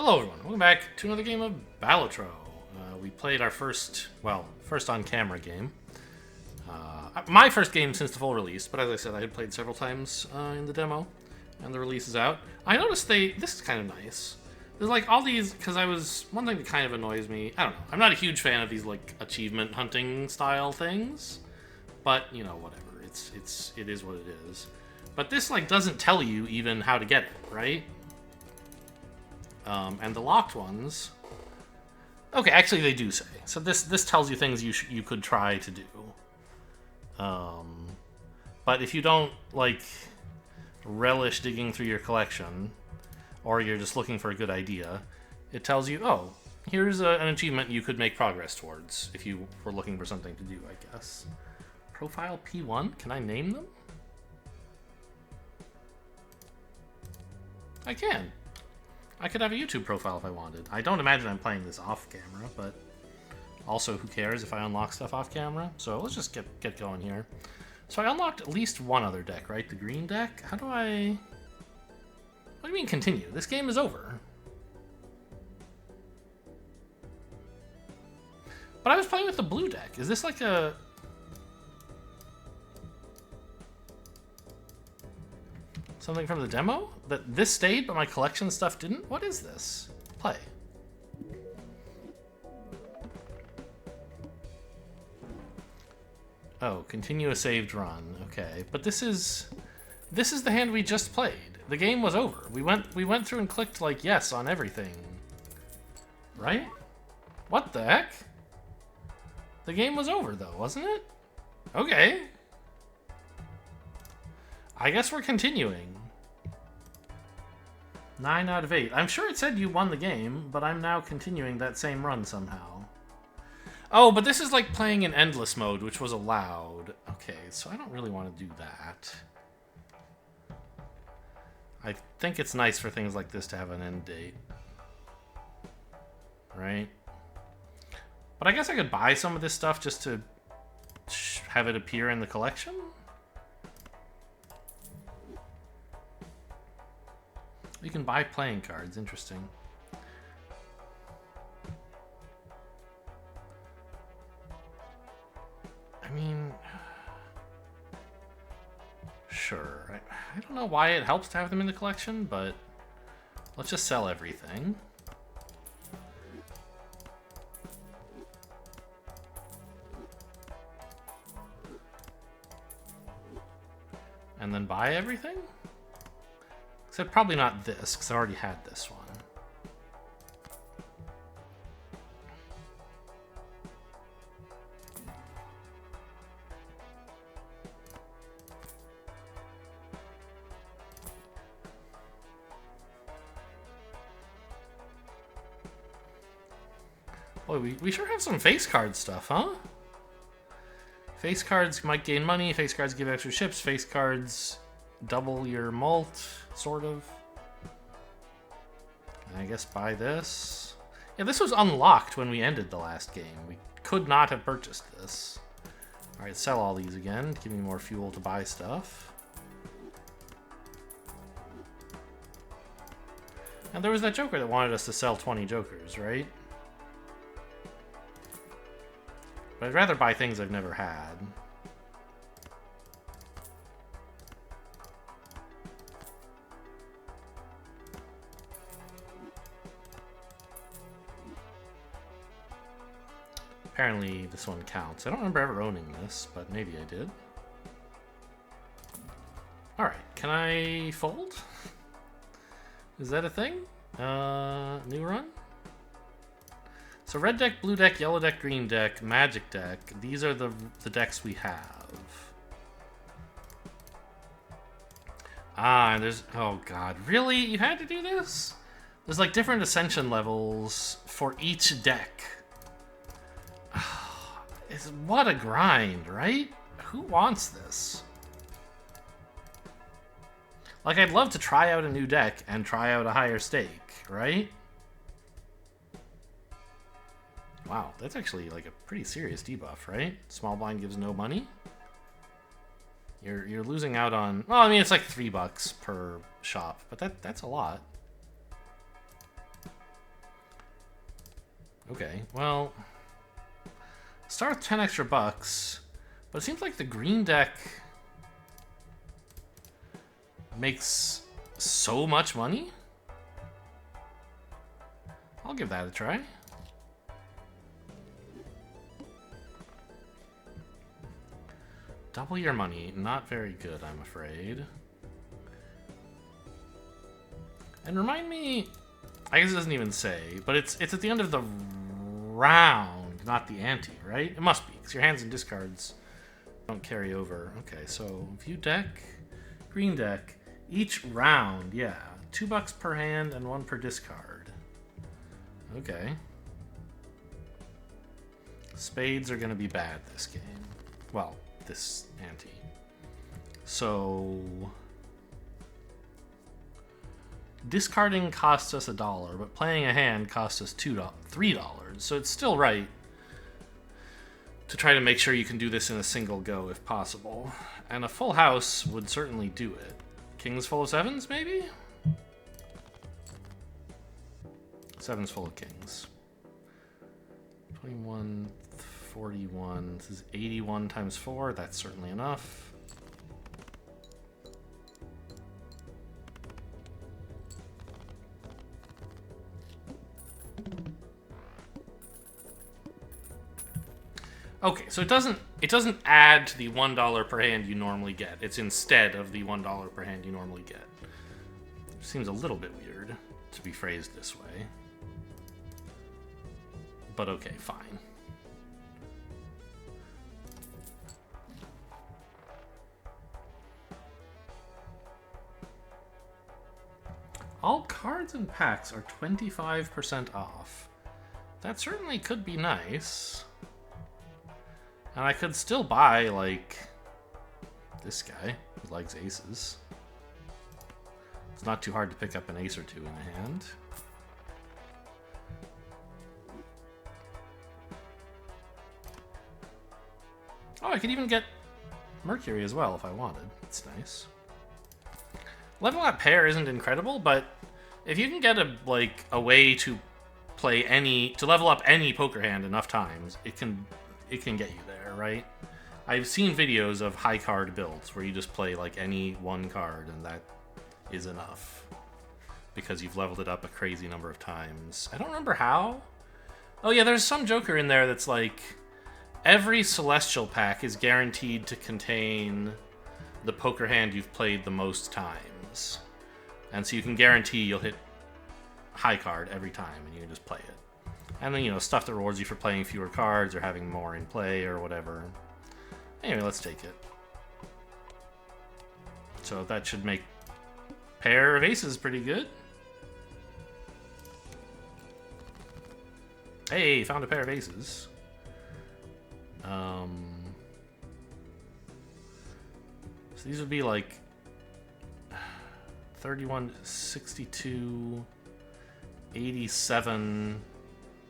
Hello everyone, welcome back to another game of Balatro. We played our first on-camera game. My first game since the full release, but as I said, I had played several times in the demo, and the release is out. I noticed this is kind of nice. There's like all these, because one thing that kind of annoys me, I don't know, I'm not a huge fan of these like achievement hunting style things, but you know, whatever, it is what it is. But this like doesn't tell you even how to get it, right? And the locked ones... Okay, actually they do say. So this tells you things you could try to do. But if you don't, like, relish digging through your collection, or you're just looking for a good idea, it tells you, oh, here's an achievement you could make progress towards, if you were looking for something to do, I guess. Profile P1? Can I name them? I can. I could have a YouTube profile if I wanted. I don't imagine I'm playing this off camera, but also who cares if I unlock stuff off camera? So let's just get going here. So I unlocked at least one other deck, right? The green deck? How do I... What do you mean continue? This game is over. But I was playing with the blue deck. Is this like a... Something from the demo? That this stayed, but my collection stuff didn't? What is this? Play. Oh, continue a saved run. Okay, but this is the hand we just played. The game was over. We went through and clicked like yes on everything. Right? What the heck? The game was over though, wasn't it? Okay. I guess we're continuing. 9 out of 8. I'm sure it said you won the game, but I'm now continuing that same run somehow. Oh, but this is like playing in endless mode, which was allowed. Okay, so I don't really want to do that. I think it's nice for things like this to have an end date. Right? But I guess I could buy some of this stuff just to have it appear in the collection? You can buy playing cards. Interesting. I mean... Sure. I don't know why it helps to have them in the collection, but... Let's just sell everything. And then buy everything? Except probably not this, because I already had this one. Boy, we sure have some face card stuff, huh? Face cards might gain money, face cards give extra ships, face cards double your mult, sort of. And I guess buy this. Yeah, this was unlocked when we ended the last game. We could not have purchased this. Alright, sell all these again to give me more fuel to buy stuff. And there was that joker that wanted us to sell 20 jokers, right? But I'd rather buy things I've never had. Apparently this one counts. I don't remember ever owning this, but maybe I did. Alright, can I fold? Is that a thing? New run? So red deck, blue deck, yellow deck, green deck, magic deck. These are the decks we have. Ah, and there's... Oh god, really? You had to do this? There's like different ascension levels for each deck. What a grind, right? Who wants this? Like, I'd love to try out a new deck and try out a higher stake, right? Wow, that's actually like a pretty serious debuff, right? Small blind gives no money. You're losing out on... Well, I mean, it's like $3 per shop, but that's a lot. Okay, well, start with 10 extra bucks, but it seems like the green deck makes so much money. I'll give that a try. Double your money, not very good, I'm afraid. And remind me, I guess it doesn't even say, but it's at the end of the round, not the ante, right? It must be, because your hands and discards don't carry over. Okay, so view deck, green deck, each round, yeah. $2 per hand and 1 per discard. Okay. Spades are going to be bad this game. Well, this ante. So discarding costs us $1, but playing a hand costs us $3. So it's still right to try to make sure you can do this in a single go if possible. And a full house would certainly do it. Kings full of sevens, maybe? Sevens full of kings. 21, 41. This is 81 times 4. That's certainly enough. Okay, so it doesn't add to the $1 per hand you normally get. It's instead of the $1 per hand you normally get. Seems a little bit weird to be phrased this way. But okay, fine. All cards and packs are 25% off. That certainly could be nice. And I could still buy, like, this guy who likes aces. It's not too hard to pick up an ace or two in a hand. Oh, I could even get Mercury as well if I wanted. That's nice. Leveling up pair isn't incredible, but if you can get a way to level up any poker hand enough times, it can get you there, right? I've seen videos of high card builds where you just play like any one card and that is enough because you've leveled it up a crazy number of times. I don't remember how. Oh yeah, there's some joker in there that's like every celestial pack is guaranteed to contain the poker hand you've played the most times. And so you can guarantee you'll hit high card every time and you can just play it. And then, stuff that rewards you for playing fewer cards or having more in play or whatever. Anyway, let's take it. So that should make pair of aces pretty good. Hey, found a pair of aces. So these would be like 31, 62, 87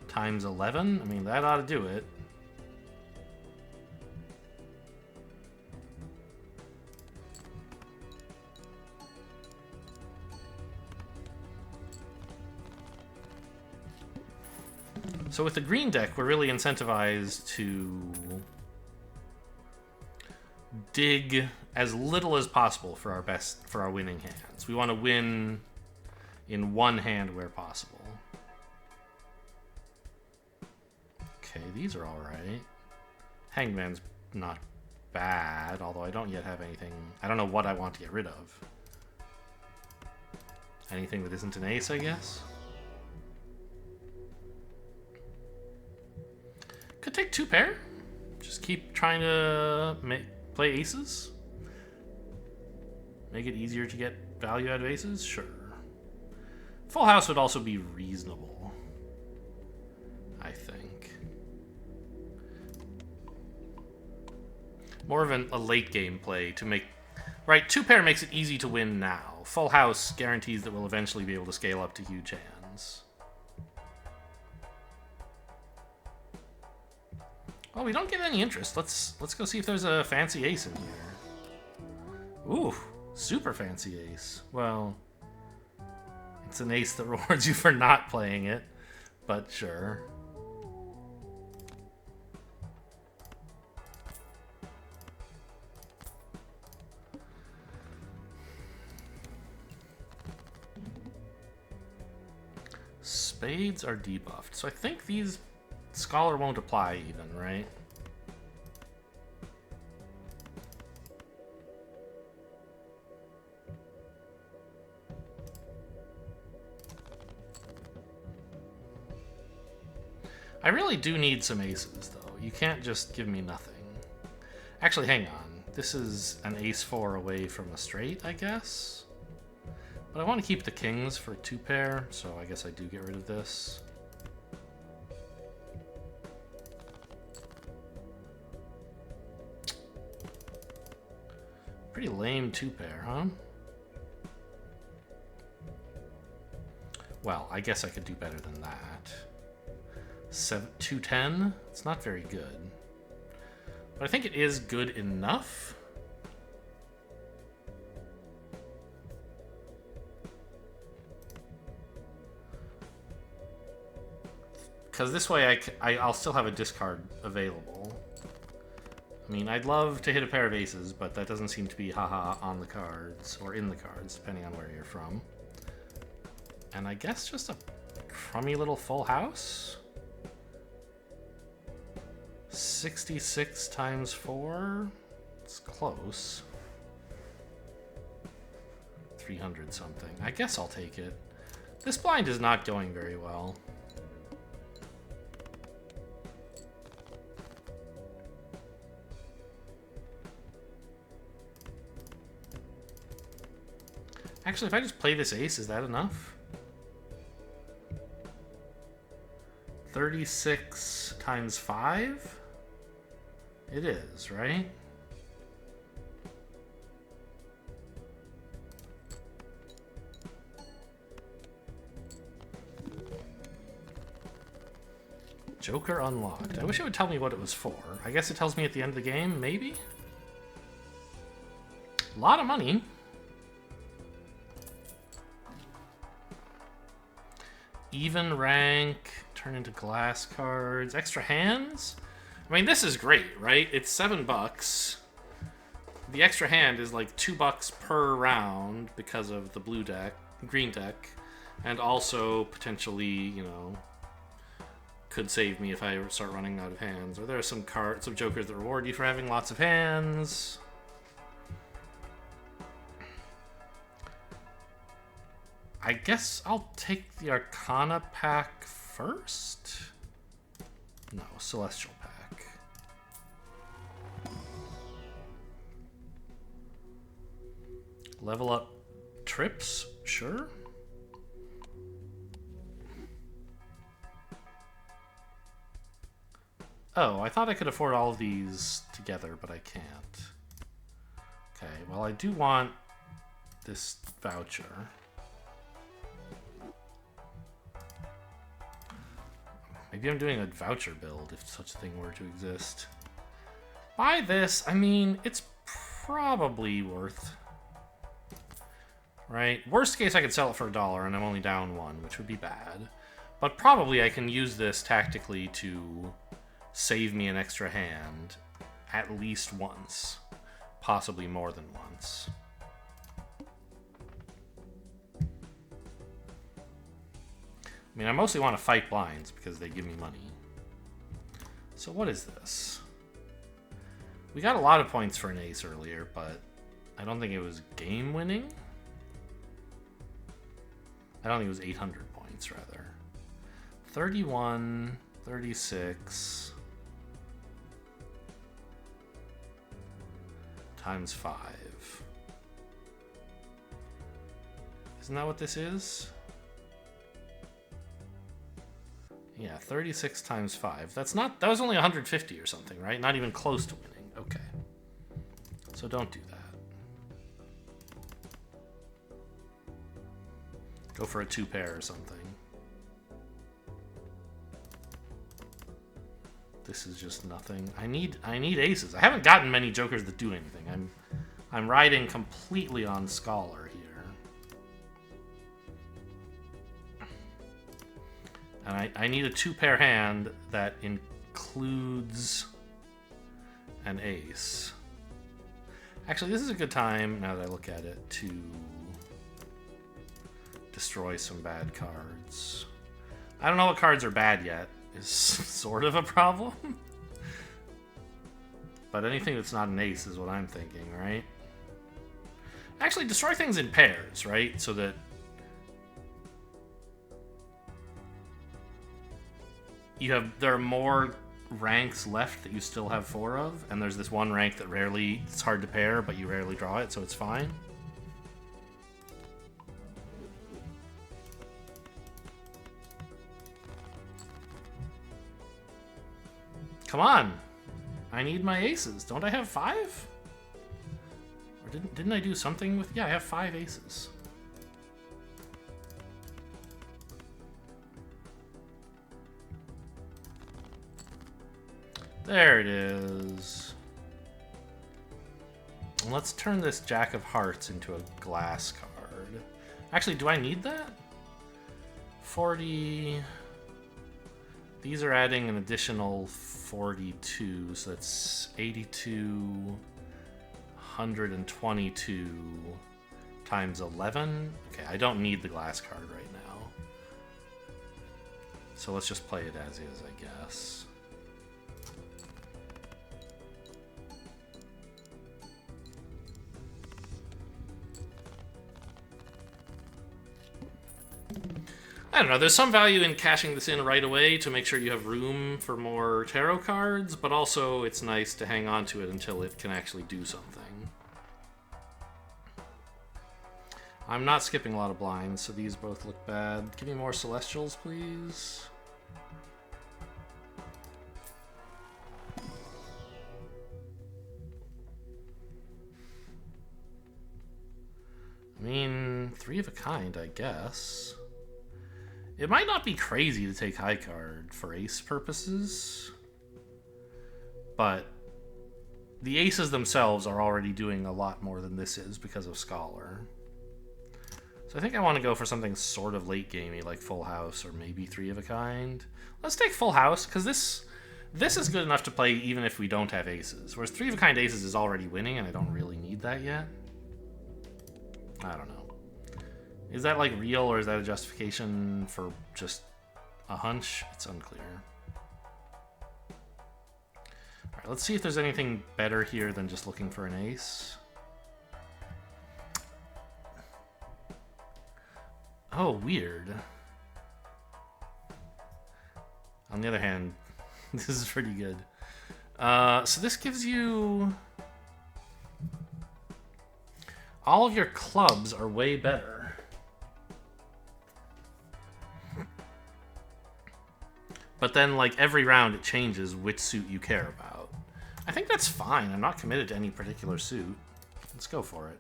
times 11. I mean, that ought to do it. So with the green deck, we're really incentivized to dig as little as possible for our winning hands. We want to win in one hand where possible. Okay, these are all right. Hangman's not bad, although I don't yet have anything. I don't know what I want to get rid of. Anything that isn't an ace, I guess. Could take 2 pair. Just keep trying to play aces. Make it easier to get value out of aces? Sure. Full house would also be reasonable, I think. More of a late game play to make... Right, 2 pair makes it easy to win now. Full house guarantees that we'll eventually be able to scale up to huge hands. Oh, we don't get any interest. Let's go see if there's a fancy ace in here. Ooh, super fancy ace. Well, it's an ace that rewards you for not playing it, but sure. Spades are debuffed. So I think these Scholar won't apply even, right? I really do need some aces, though. You can't just give me nothing. Actually, hang on. This is an ace-4 away from a straight, I guess? But I want to keep the kings for 2-pair, so I guess I do get rid of this. Pretty lame 2-pair, huh? Well, I guess I could do better than that. 2-10? It's not very good. But I think it is good enough. Because this way I'll still have a discard available. I mean, I'd love to hit a pair of aces, but that doesn't seem to be haha on the cards, or in the cards, depending on where you're from. And I guess just a crummy little full house? 66 times 4? It's close. 300 something. I guess I'll take it. This blind is not going very well. Actually, if I just play this ace, is that enough? 36 times 5? It is, right? Joker unlocked. I wish it would tell me what it was for. I guess it tells me at the end of the game, maybe? A lot of money. Even rank, turn into glass cards, extra hands? I mean, this is great, right? It's $7. The extra hand is like $2 per round because of the green deck, and also potentially, you know, could save me if I start running out of hands. Or there are some jokers that reward you for having lots of hands. I guess I'll take the Arcana pack first? No, Celestial pack. Level up trips? Sure. Oh, I thought I could afford all of these together, but I can't. Okay, well, I do want this voucher. Maybe I'm doing a voucher build, if such a thing were to exist. Buy this, I mean, it's probably worth... Right? Worst case, I could sell it for $1, and I'm only down 1, which would be bad. But probably I can use this tactically to save me an extra hand at least once. Possibly more than once. I mean, I mostly want to fight blinds because they give me money. So what is this? We got a lot of points for an ace earlier, but I don't think it was game winning. I don't think it was 800 points, rather. 31, 36 times 5. Isn't that what this is? Yeah, 36 times 5. That was only 150 or something, right? Not even close to winning. Okay. So don't do that. Go for a 2-pair or something. This is just nothing. I need aces. I haven't gotten many jokers that do anything. I'm riding completely on Scholar here. And I need a 2-pair hand that includes an ace. Actually, this is a good time, now that I look at it, to destroy some bad cards. I don't know what cards are bad yet, is sort of a problem. But anything that's not an ace is what I'm thinking, right? Actually, destroy things in pairs, right? So that there are more ranks left that you still have 4 of, and there's this one rank that it's hard to pair, but you rarely draw it, so it's fine. Come on! I need my aces. Don't I have 5? Or didn't I do something with... Yeah, I have 5 aces. There it is. Let's turn this Jack of Hearts into a glass card. Actually, do I need that? 40... These are adding an additional 42, so that's 82, 122 times 11. Okay, I don't need the glass card right now. So let's just play it as is, I guess. I don't know, there's some value in cashing this in right away to make sure you have room for more tarot cards, but also it's nice to hang on to it until it can actually do something. I'm not skipping a lot of blinds, so these both look bad. Give me more Celestials, please. I mean, 3 of a kind, I guess. It might not be crazy to take high card for ace purposes, but the aces themselves are already doing a lot more than this is because of Scholar. So I think I want to go for something sort of late gamey like Full House or maybe 3 of a kind. Let's take Full House, because this is good enough to play even if we don't have aces, whereas 3 of a kind aces is already winning and I don't really need that yet. I don't know. Is that like real, or is that a justification for just a hunch? It's unclear. Alright, let's see if there's anything better here than just looking for an ace. Oh, weird. On the other hand, this is pretty good. So this gives you... All of your clubs are way better. But then, like, every round it changes which suit you care about. I think that's fine. I'm not committed to any particular suit. Let's go for it.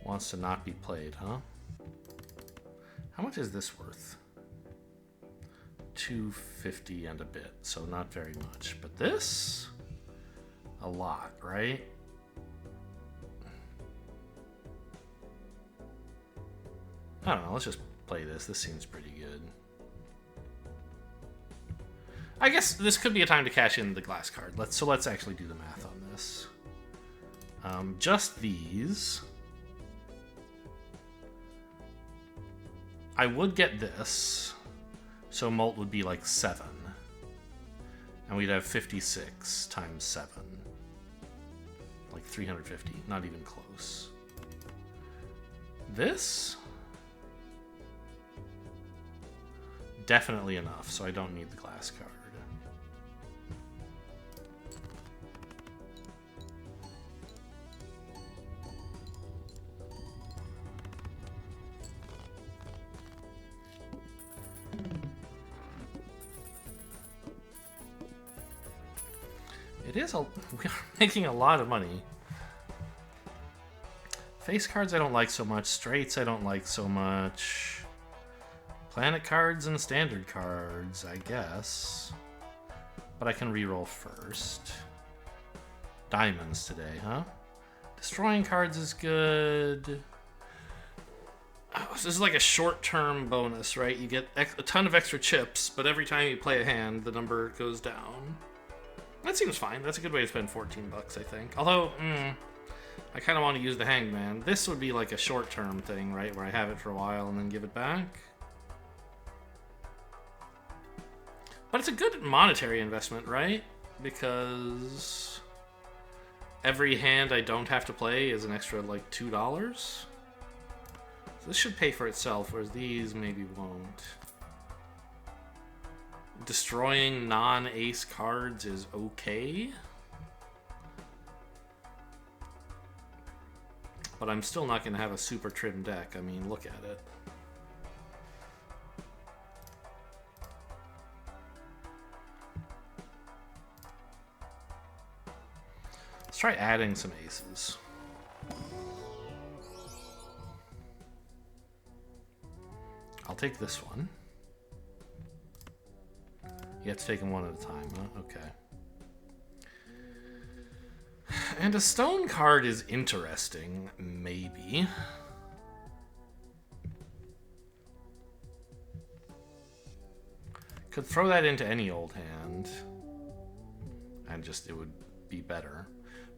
Wants to not be played, huh? How much is this worth? 250 and a bit, so not very much. But this? A lot, right? I don't know, let's just play this. This seems pretty good. I guess this could be a time to cash in the glass card. Let's actually do the math on this. Just these. I would get this. So Molt would be like 7. And we'd have 56 times 7. Like 350. Not even close. This? Definitely enough, so I don't need the glass card. We are making a lot of money. Face cards I don't like so much. Straights I don't like so much. Planet cards and standard cards, I guess. But I can reroll first. Diamonds today, huh? Destroying cards is good. this is like a short-term bonus, right? You get a ton of extra chips, but every time you play a hand, the number goes down. That seems fine. That's a good way to spend 14 bucks, I think. Although, I kind of want to use the Hangman. This would be like a short-term thing, right? Where I have it for a while and then give it back. But it's a good monetary investment, right? Because every hand I don't have to play is an extra, like, $2. So this should pay for itself, whereas these maybe won't. Destroying non-ace cards is okay. But I'm still not going to have a super trim deck. I mean, look at it. Let's try adding some aces. I'll take this one. You have to take them one at a time, huh? Okay. And a stone card is interesting, maybe. Could throw that into any old hand. And just, it would be better.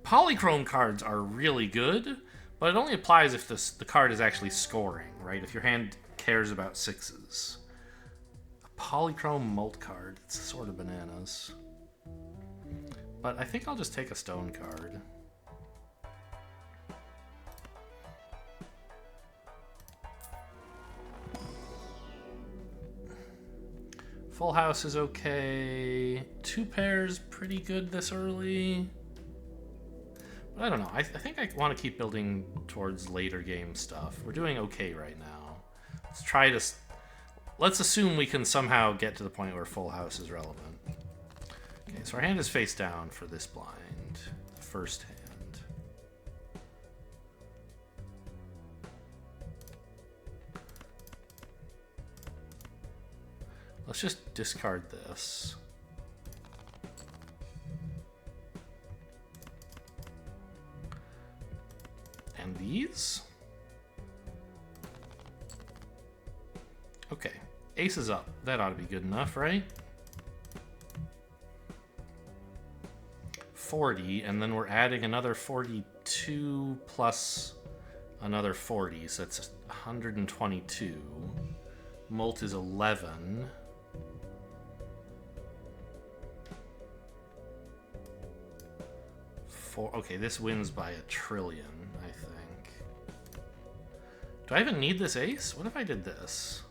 Polychrome cards are really good, but it only applies if the card is actually scoring, right? If your hand cares about sixes. A polychrome mult card, it's sort of bananas. But I think I'll just take a stone card. Full house is okay. Two pairs, pretty good this early. But I don't know. I think I want to keep building towards later game stuff. We're doing okay right now. Let's try to... Let's assume we can somehow get to the point where full house is relevant. Okay, so our hand is face down for this blind. First hand. Let's just discard this. And these? Okay, ace is up. That ought to be good enough, right? 40, and then we're adding another 42 plus another 40, so that's 122. Mult is 11. Okay, this wins by 1 trillion, I think. Do I even need this ace? What if I did this?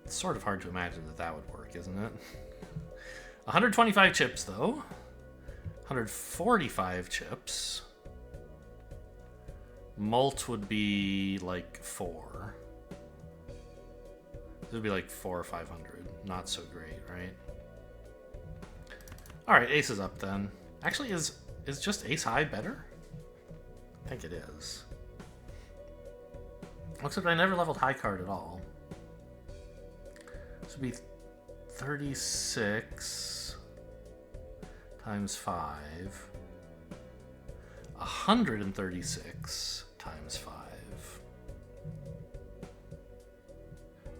It's sort of hard to imagine that that would work, isn't it? 125 chips, though. 145 chips. Mult would be like 4. This would be like 400 or 500. Not so great, right? Alright, ace is up then. Actually, is just ace high better? I think it is. Looks like I never leveled high card at all. This would be 36 times 5. 136 times 5.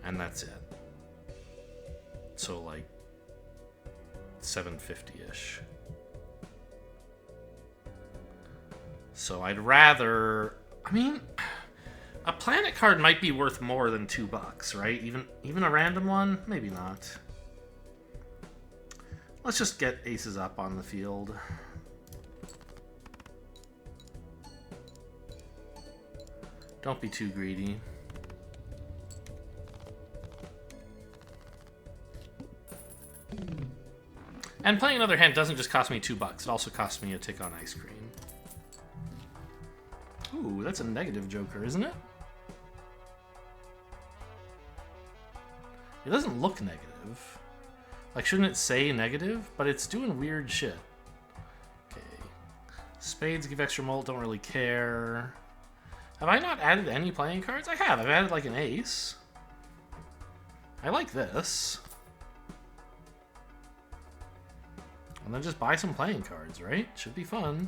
And that's it. So like 750-ish. So I'd rather... I mean, a planet card might be worth more than $2, right? Even a random one? Maybe not. Let's just get aces up on the field. Don't be too greedy. And playing another hand doesn't just cost me $2. It also costs me a tick on ice cream. Ooh, that's a negative joker, isn't it? It doesn't look negative. Like, shouldn't it say negative? But it's doing weird shit. Okay. Spades give extra mult, don't really care. Have I not added any playing cards? I have. I've added like an ace. I like this. And then just buy some playing cards, right? Should be fun.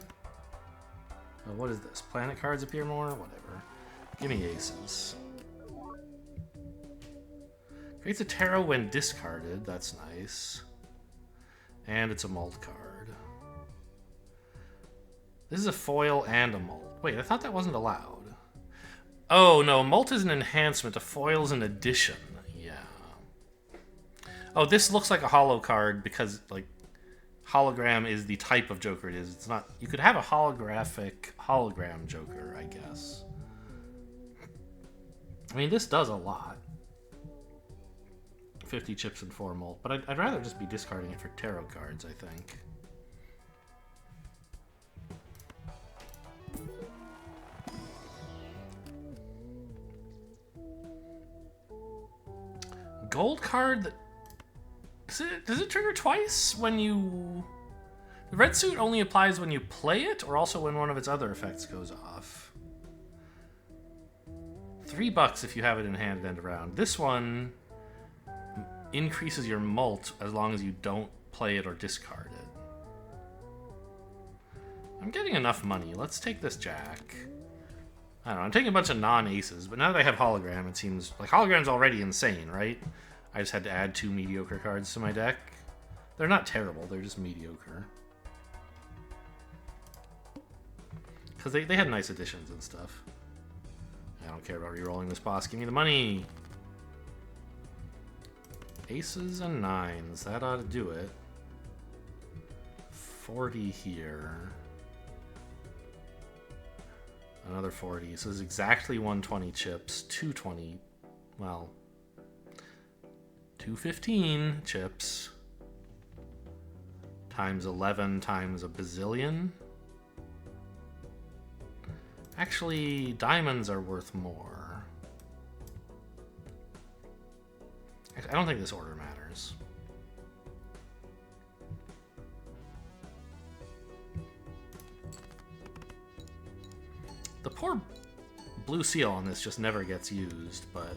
What is this? Planet cards appear more? Whatever. Give me aces. Creates a tarot when discarded. That's nice. And it's a mult card. This is a foil and a mult. Wait, I thought that wasn't allowed. Oh, no. Mult is an enhancement. A foil is an addition. Yeah. Oh, this looks like a holo card because, like, hologram is the type of Joker it is. It's not... You could have a holographic hologram Joker, I guess. I mean, this does a lot. 50 chips and 4 mult, but I'd rather just be discarding it for tarot cards, I think. Gold card that... Does it trigger twice when you... The red suit only applies when you play it, or also when one of its other effects goes off? $3 if you have it in hand and end around. This one increases your mult as long as you don't play it or discard it. I'm getting enough money. Let's take this jack. I don't know, I'm taking a bunch of non-aces, but now that I have hologram, it seems... Like, hologram's already insane, right? I just had to add 2 mediocre cards to my deck. They're not terrible, they're just mediocre. Because they had nice additions and stuff. I don't care about re-rolling this boss. Give me the money! Aces and 9s. That ought to do it. 40 here. Another 40. So this is exactly 120 chips. 220. Well, 215 chips. Times 11 times a bazillion. Actually, diamonds are worth more. I don't think this order matters. The poor blue seal on this just never gets used, but...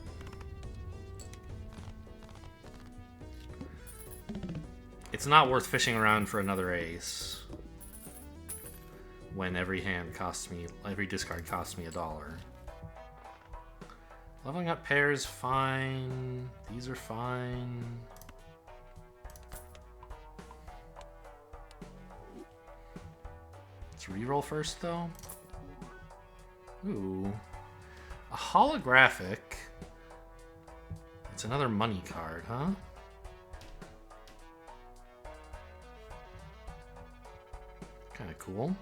It's not worth fishing around for another ace when every discard costs me $1. Leveling up pairs, fine. These are fine. Let's reroll first, though. Ooh. A holographic. It's another money card, huh? Kind of cool.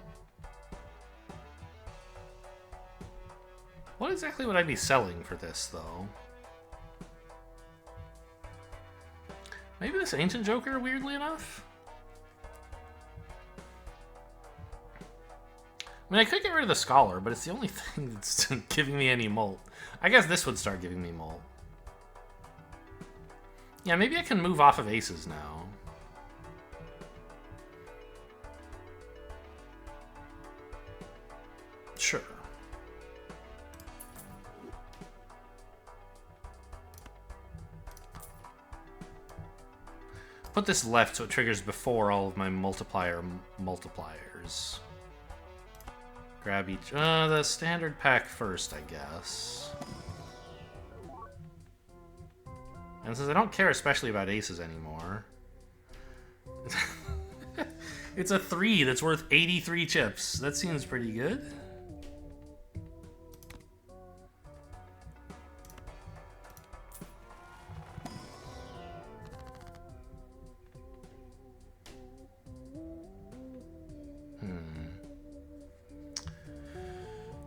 What exactly would I be selling for this, though? Maybe this Ancient Joker, weirdly enough? I mean, I could get rid of the Scholar, but it's the only thing that's giving me any mult. I guess this would start giving me mult. Yeah, maybe I can move off of aces now. Sure. Put this left so it triggers before all of my multipliers. Grab each... the standard pack first, I guess. And since I don't care especially about aces anymore... It's a 3 that's worth 83 chips. That seems pretty good.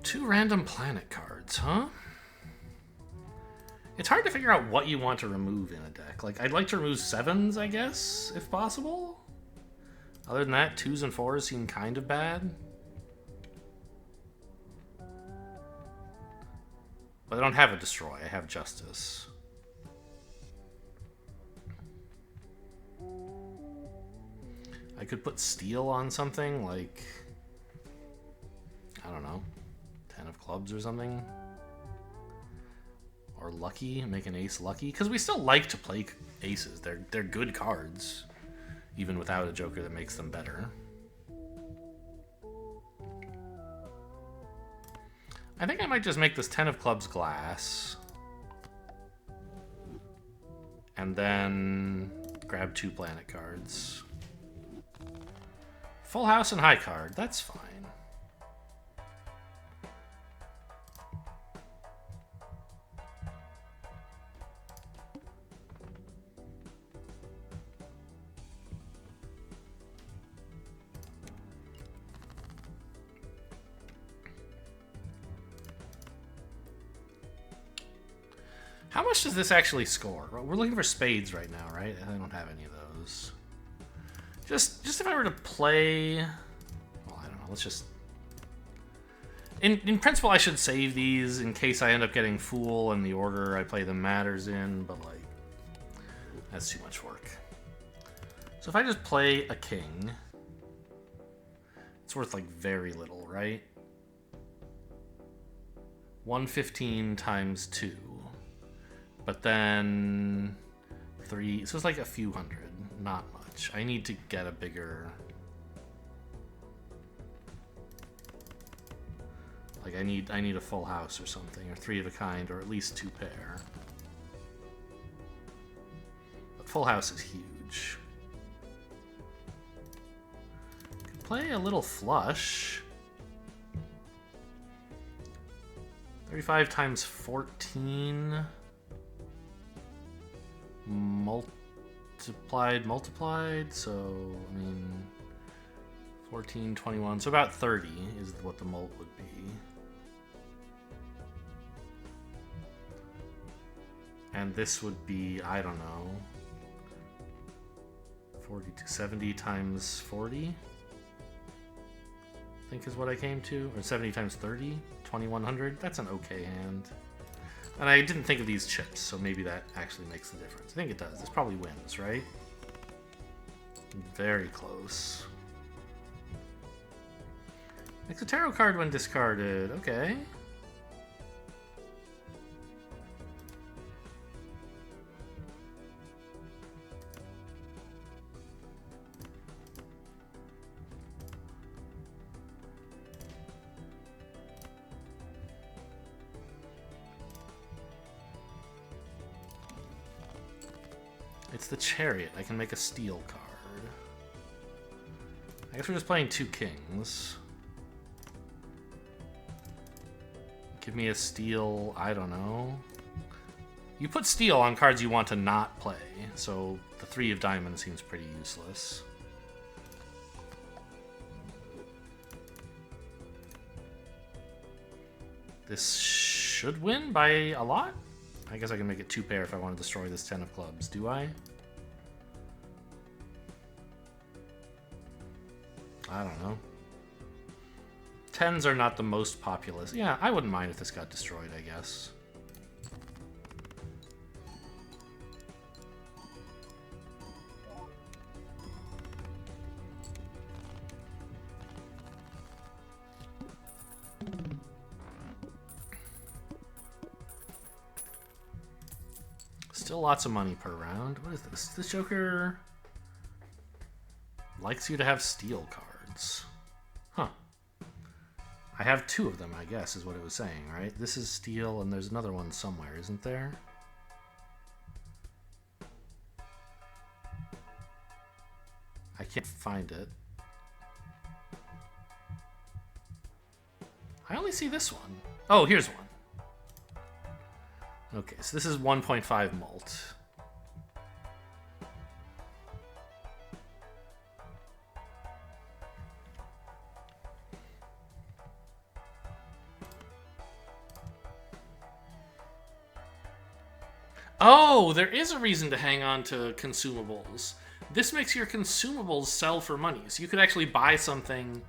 Two random planet cards, huh? It's hard to figure out what you want to remove in a deck. Like, I'd like to remove 7s, I guess, if possible. Other than that, 2s and 4s seem kind of bad. But I don't have a destroy, I have justice. I could put steel on something, like... I don't know. 10 of clubs or something. Or lucky, make an ace lucky. Because we still like to play aces. They're good cards. Even without a joker that makes them I think I might just make this 10 of clubs glass. And then grab 2 planet cards. Full house and high card, that's fine. How much does this actually score? We're looking for spades right now, right? I don't have any of those. Just if I were to play... Well, I don't know. Let's just... In principle, I should save these in case I end up getting Fool and the order I play them matters in, but, like, that's too much work. So if I just play a king, it's worth, like, very little, right? 115 times 2. But then 3, so it's like a few hundred, not much. I need to get a bigger, like I need a full house or something, or 3 of a kind, or at least 2 pair. But full house is huge. Could play a little flush. 35 times 14. Multiplied, so, I mean, 14, 21, so about 30 is what the mult would be. And this would be, I don't know, 40 to 70 times 40, I think is what I came to, or 70 times 30, 2100, that's an okay hand. And I didn't think of these chips, so maybe that actually makes the difference. I think it does. This probably wins, right? Very close. Makes a tarot card when discarded. Okay. It's the Chariot. I can make a steel card. I guess we're just playing 2 kings. Give me a steel, I don't know. You put steel on cards you want to not play, so the 3 of diamonds seems pretty useless. This should win by a lot? I guess I can make it 2 pair if I want to destroy this 10 of clubs. Do I? I don't know. 10s are not the most populous. Yeah, I wouldn't mind if this got destroyed, I guess. Still lots of money per round. What is this? This Joker likes you to have steel cards. Huh. I have 2 of them, I guess, is what it was saying, right? This is steel, and there's another one somewhere, isn't there? I can't find it. I only see this one. Oh, here's one. Okay, so this is 1.5 mult. Oh, there is a reason to hang on to consumables. This makes your consumables sell for money. So you could actually buy something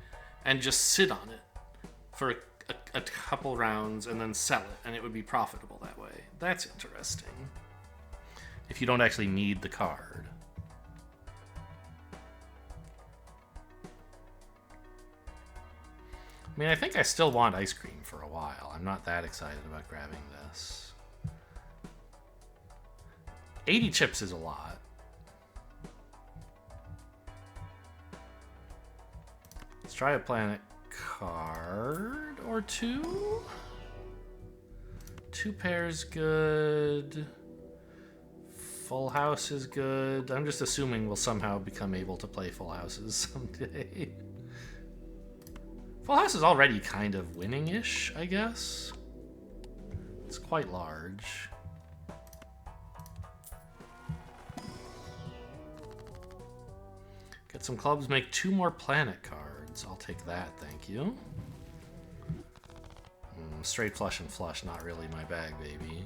and just sit on it for a couple rounds and then sell it, and it would be profitable that way. That's interesting. If you don't actually need the card. I mean, I think I still want ice cream for a while. I'm not that excited about grabbing this. 80 chips is a lot. Let's try a planet card or 2. 2 pairs good. Full house is good. I'm just assuming we'll somehow become able to play full houses someday. Full house is already kind of winning-ish, I guess. It's quite large. Get some clubs, make 2 more planet cards. I'll take that, thank you. Straight flush and flush, not really my bag, baby.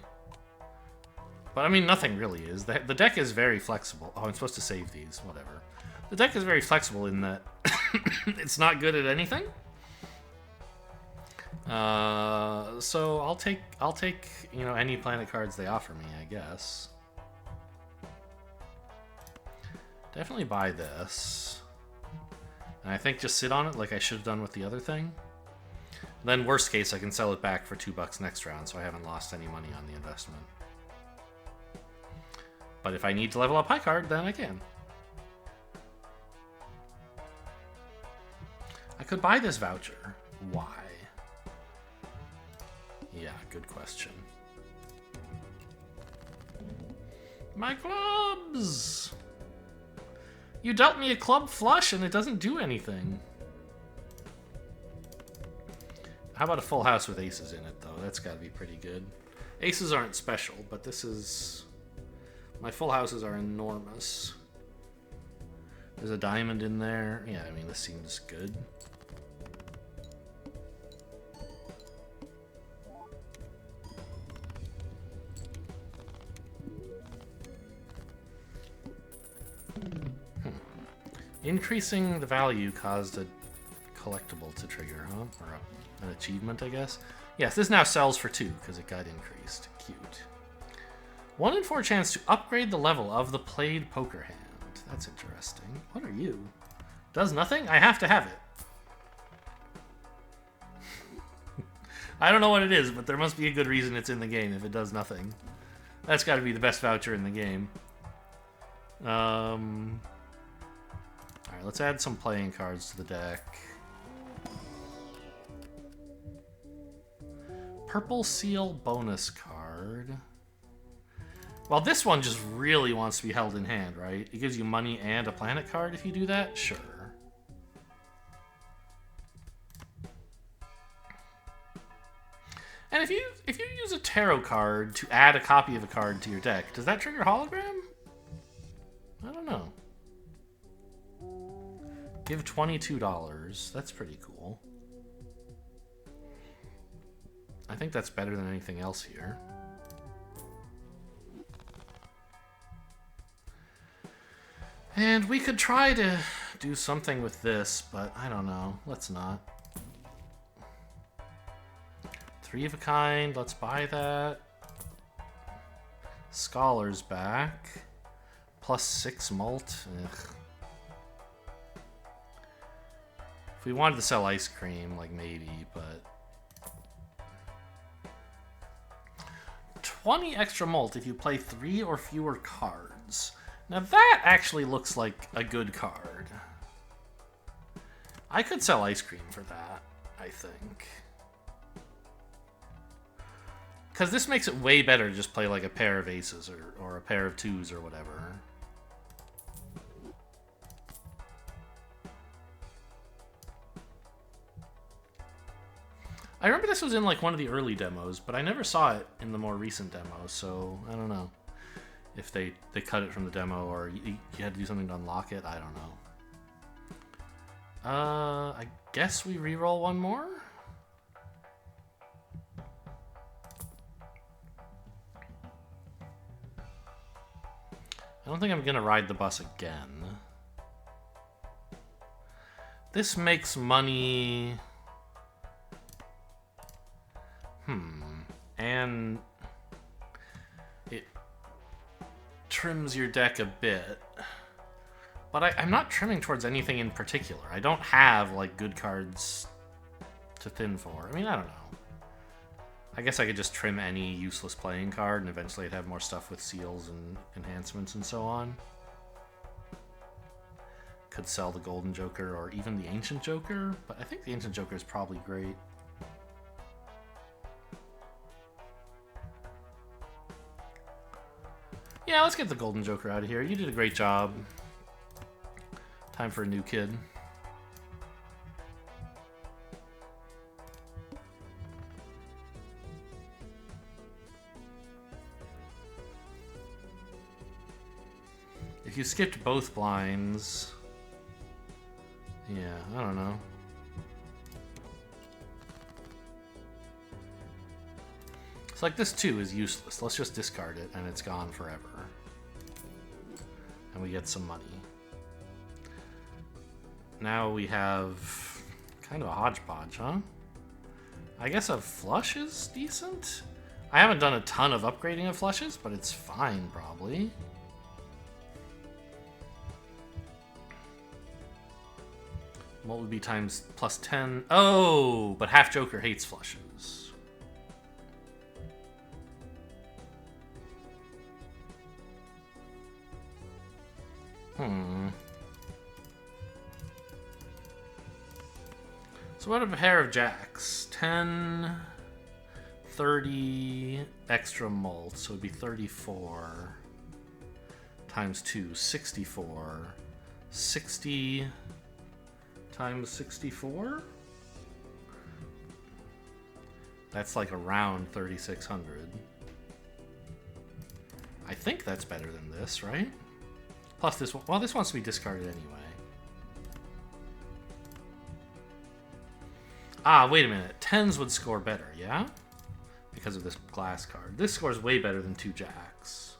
But I mean, nothing really is. The deck is very flexible. Oh, I'm supposed to save these, whatever. The deck is very flexible in that it's not good at anything. So I'll take you know, any planet cards they offer me, I guess. Definitely buy this. And I think just sit on it like I should have done with the other thing. Then worst case, I can sell it back for $2 next round, so I haven't lost any money on the investment. But if I need to level up high card, then I can. I could buy this voucher. Why? Yeah, good question. My clubs! You dealt me a club flush and it doesn't do anything. How about a full house with aces in it, though? That's got to be pretty good. Aces aren't special, but this is... My full houses are enormous. There's a diamond in there. Yeah, I mean, this seems good. Increasing the value caused a collectible to trigger, huh? Or an achievement, I guess. Yes, this now sells for 2 because it got increased. Cute. 1 in 4 chance to upgrade the level of the played poker hand. That's interesting. What are you? Does nothing? I have to have it. I don't know what it is, but there must be a good reason it's in the game if it does nothing. That's got to be the best voucher in the game. Alright, let's add some playing cards to the deck. Purple Seal bonus card. Well, this one just really wants to be held in hand, right? It gives you money and a planet card if you do that? Sure. And if you use a tarot card to add a copy of a card to your deck, does that trigger hologram? I don't know. Give $22. That's pretty cool. I think that's better than anything else here. And we could try to do something with this, but I don't know. Let's not. 3 of a kind. Let's buy that. Scholar's back. +6 mult. Ugh. If we wanted to sell ice cream, like maybe, but... 20 extra mult if you play 3 or fewer cards. Now that actually looks like a good card. I could sell ice cream for that, I think. Because this makes it way better to just play like a pair of aces or a pair of 2s or whatever. I remember this was in like one of the early demos, but I never saw it in the more recent demos, so I don't know if they cut it from the demo or you had to do something to unlock it. I don't know. I guess we reroll one more? I don't think I'm gonna ride the bus again. This makes money... And it trims your deck a bit. But I'm not trimming towards anything in particular. I don't have, like, good cards to thin for. I mean, I don't know. I guess I could just trim any useless playing card, and eventually I'd have more stuff with seals and enhancements and so on. Could sell the Golden Joker or even the Ancient Joker, but I think the Ancient Joker is probably great. Yeah, let's get the Golden Joker out of here. You did a great job. Time for a new kid. If you skipped both blinds... Yeah, I don't know. It's like this 2 is useless. Let's just discard it and it's gone forever. And we get some money. Now we have kind of a hodgepodge, huh? I guess a flush is decent? I haven't done a ton of upgrading of flushes, but it's fine, probably. What would be times plus 10? Oh, but half Joker hates flushes. So what a pair of jacks? 10, 30 extra mult, so it would be 34 times 2, 64. 60 times 64? That's like around 3,600. I think that's better than this, right? Plus this one, well, this wants to be discarded anyway. Ah, wait a minute. 10s would score better, yeah? Because of this glass card. This scores way better than 2 jacks.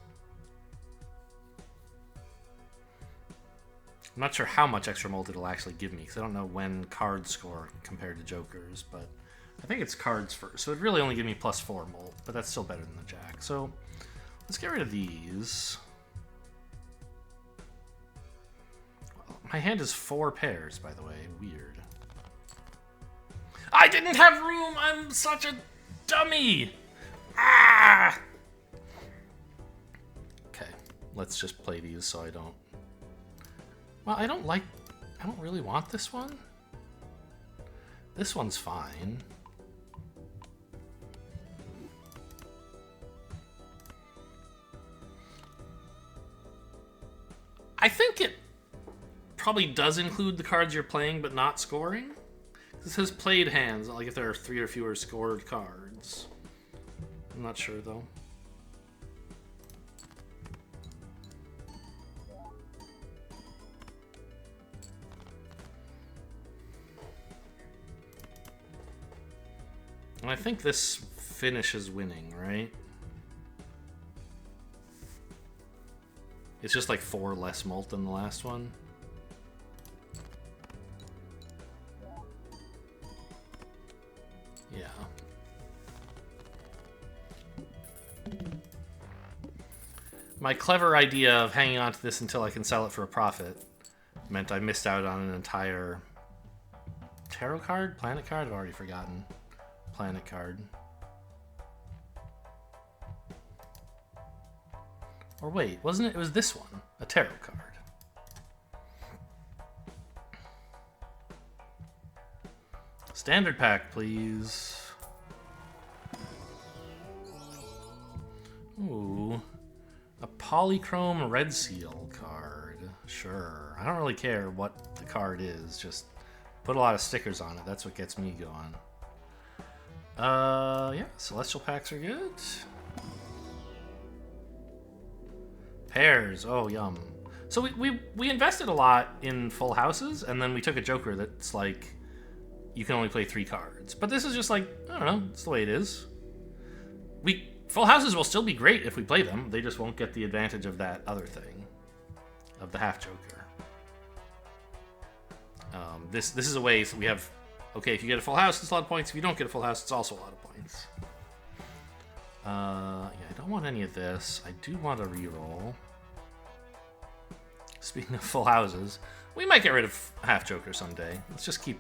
I'm not sure how much extra mult it'll actually give me, because I don't know when cards score compared to jokers, but I think it's cards first. So it'd really only give me plus 4 mult, but that's still better than the jack. So let's get rid of these. Well, my hand is 4 pairs, by the way. Weird. I didn't have room! I'm such a dummy! Ah! Okay, let's just play these so I don't... Well, I don't really want this one. This one's fine. I think it probably does include the cards you're playing but not scoring. This says played hands, like if there are 3 or fewer scored cards. I'm not sure though. And I think this finishes winning, right? It's just like 4 less mult than the last one. Yeah. My clever idea of hanging on to this until I can sell it for a profit meant I missed out on an entire tarot card? Planet card? I've already forgotten. Planet card. Or wait, wasn't it? It was this one. A tarot card. Standard pack, please. Ooh. A polychrome red seal card. Sure. I don't really care what the card is. Just put a lot of stickers on it. That's what gets me going. Yeah. Celestial packs are good. Pairs. Oh, yum. So we invested a lot in full houses, and then we took a joker that's like, you can only play 3 cards. But this is just like, I don't know, it's the way it is. Full houses will still be great if we play them. They just won't get the advantage of that other thing, of the half joker. This is a way, so we have, okay, if you get a full house, it's a lot of points. If you don't get a full house, it's also a lot of points. Yeah, I don't want any of this. I do want a reroll. Speaking of full houses, we might get rid of half joker someday. Let's just keep...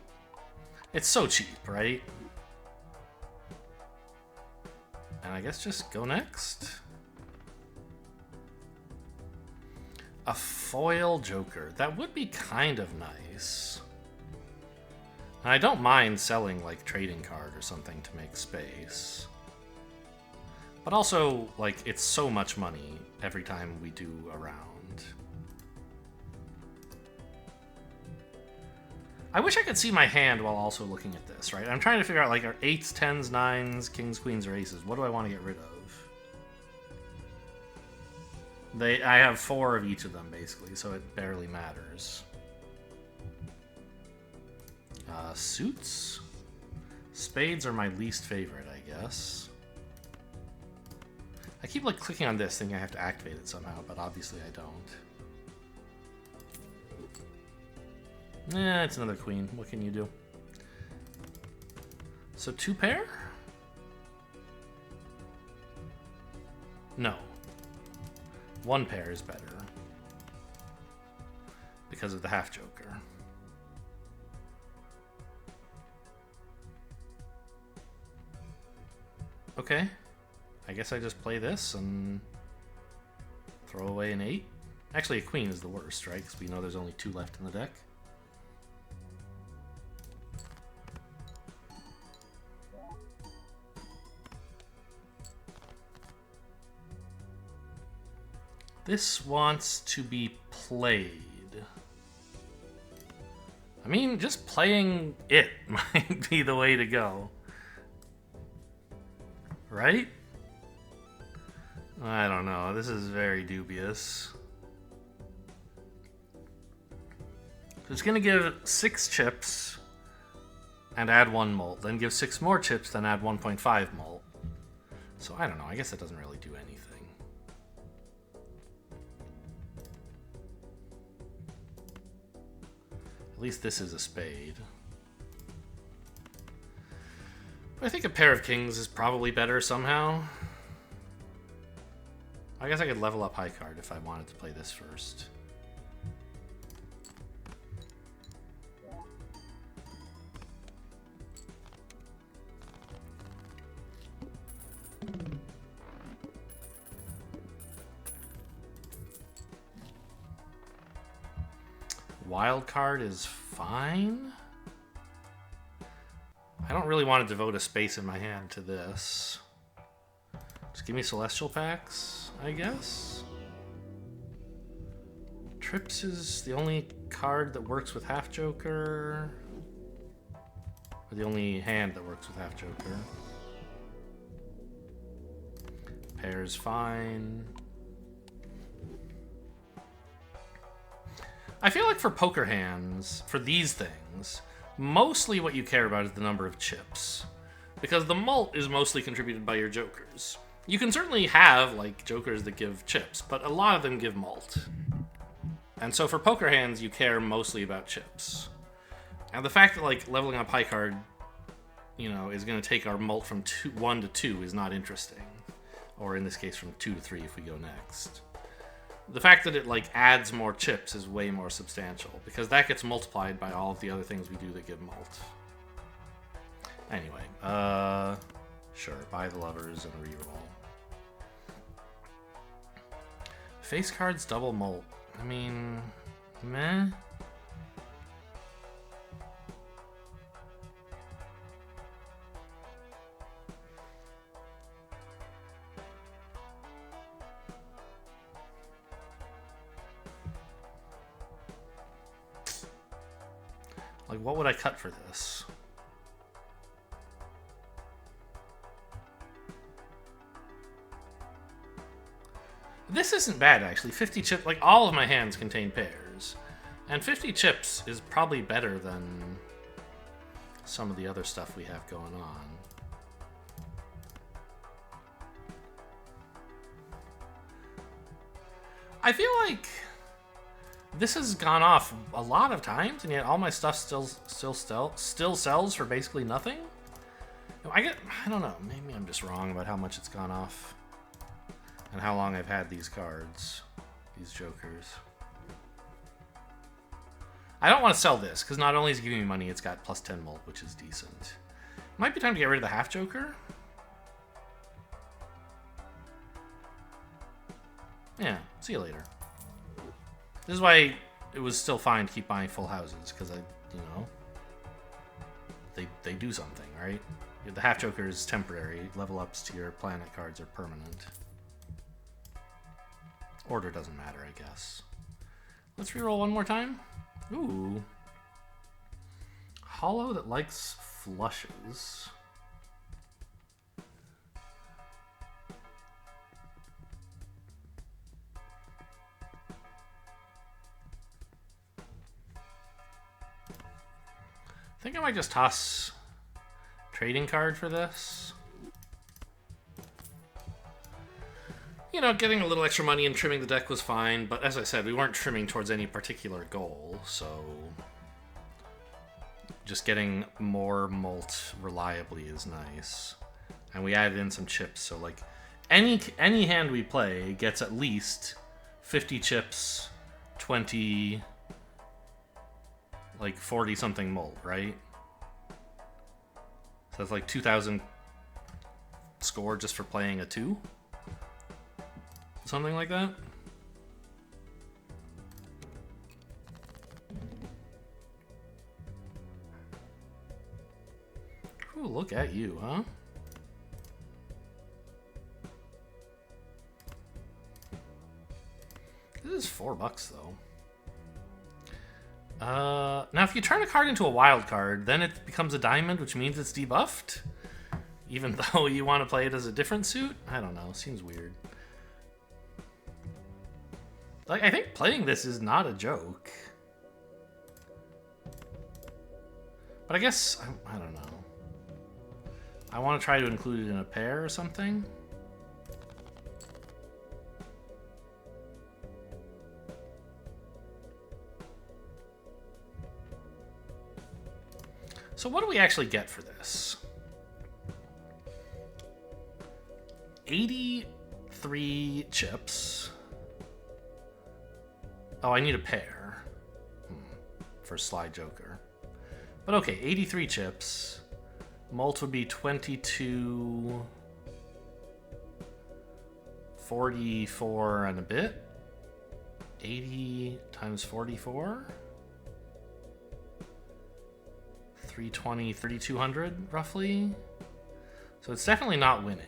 It's so cheap, right? And I guess just go next. A foil joker. That would be kind of nice. And I don't mind selling like trading card or something to make space. But also, like, it's so much money every time we do a round. I wish I could see my hand while also looking at this, right? I'm trying to figure out, like, are 8s, 10s, 9s, kings, queens, or aces? What do I want to get rid of? I have 4 of each of them, basically, so it barely matters. Suits? Spades are my least favorite, I guess. I keep, like, clicking on this, thinking I have to activate it somehow, but obviously I don't. It's another queen. What can you do? So 2 pair? No. 1 pair is better. Because of the half joker. Okay. I guess I just play this and throw away an 8. Actually, a queen is the worst, right? Because we know there's only 2 left in the deck. This wants to be played. I mean, just playing it might be the way to go. Right? I don't know. This is very dubious. It's going to give 6 chips and add 1 mult. Then give 6 more chips, then add 1.5 mult. So I don't know. I guess that doesn't really do anything. At least this is a spade. But I think a pair of kings is probably better somehow. I guess I could level up high card if I wanted to play this first. Wild card is fine. I don't really want to devote a space in my hand to this. Just give me celestial packs, I guess. Trips is the only card that works with half joker. Or the only hand that works with half joker. Pair's fine. I feel like for poker hands, for these things, mostly what you care about is the number of chips. Because the mult is mostly contributed by your jokers. You can certainly have, like, jokers that give chips, but a lot of them give mult. And so for poker hands, you care mostly about chips. And the fact that, like, leveling up high card, you know, is going to take our mult from 1 to 2 is not interesting. Or in this case, from 2 to 3 if we go next. The fact that it, like, adds more chips is way more substantial, because that gets multiplied by all of the other things we do that give mult. Anyway, sure, buy the lovers and reroll. Face cards double mult. I mean, meh. Like, what would I cut for this? This isn't bad, actually. 50 chips, like, all of my hands contain pairs. And 50 chips is probably better than some of the other stuff we have going on. I feel like this has gone off a lot of times, and yet all my stuff still sells for basically nothing. I don't know. Maybe I'm just wrong about how much it's gone off, and how long I've had these cards, these jokers. I don't want to sell this because not only is it giving me money, it's got plus 10 mult, which is decent. Might be time to get rid of the half joker. Yeah. See you later. This is why it was still fine to keep buying full houses, because I, you know. they do something, right? The half joker is temporary. Level ups to your planet cards are permanent. Order doesn't matter, I guess. Let's reroll one more time. Ooh. Hollow that likes flushes. I think I might just toss trading card for this. You know, getting a little extra money and trimming the deck was fine, but as I said, we weren't trimming towards any particular goal, so just getting more mult reliably is nice. And we added in some chips, so like any hand we play gets at least 50 chips, 20, like 40 something mult, right? So that's like 2,000 score just for playing a 2? Something like that? Ooh, look at you, huh? This is $4 though. Now if you turn a card into a wild card, then it becomes a diamond, which means it's debuffed? Even though you want to play it as a different suit? I don't know, seems weird. Like, I think playing this is not a joke. But I guess, I don't know. I want to try to include it in a pair or something. So what do we actually get for this? 83 chips. Oh, I need a pair for Sly Joker. But okay, 83 chips. Mult would be 22, 44 and a bit. 80 times 44. 320, 3,200 roughly. So it's definitely not winning.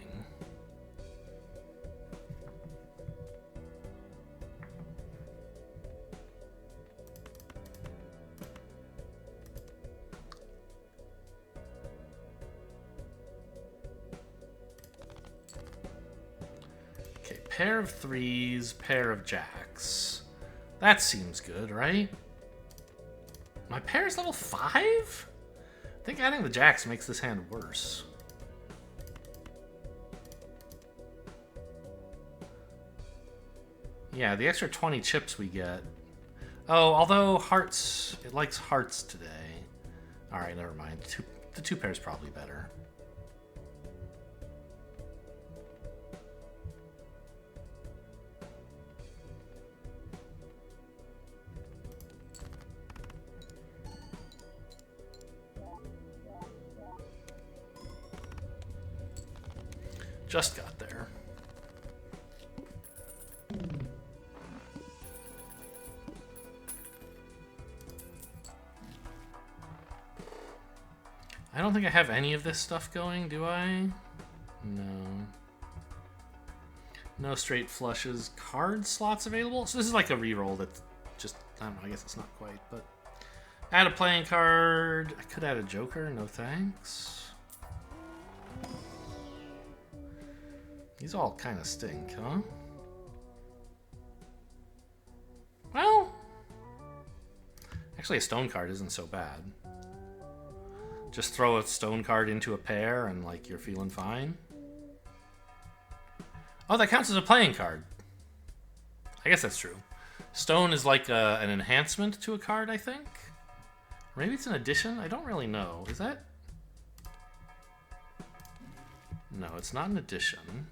Pair of threes, pair of jacks. That seems good, right? My pair is level 5? I think adding the jacks makes this hand worse. Yeah, the extra 20 chips we get. Oh, although hearts, it likes hearts today. Alright, never mind. The two pairs probably better. Just got there. I don't think I have any of this stuff going, do I? No. No straight flushes. Card slots available? So this is like a reroll that's just, I don't know, I guess it's not quite, but... Add a playing card. I could add a joker, no thanks. These all kind of stink, huh? Well, actually a stone card isn't so bad. Just throw a stone card into a pair and like you're feeling fine. Oh, that counts as a playing card. I guess that's true. Stone is like an enhancement to a card, I think. Maybe it's an addition? I don't really know. Is that? No, it's not an addition.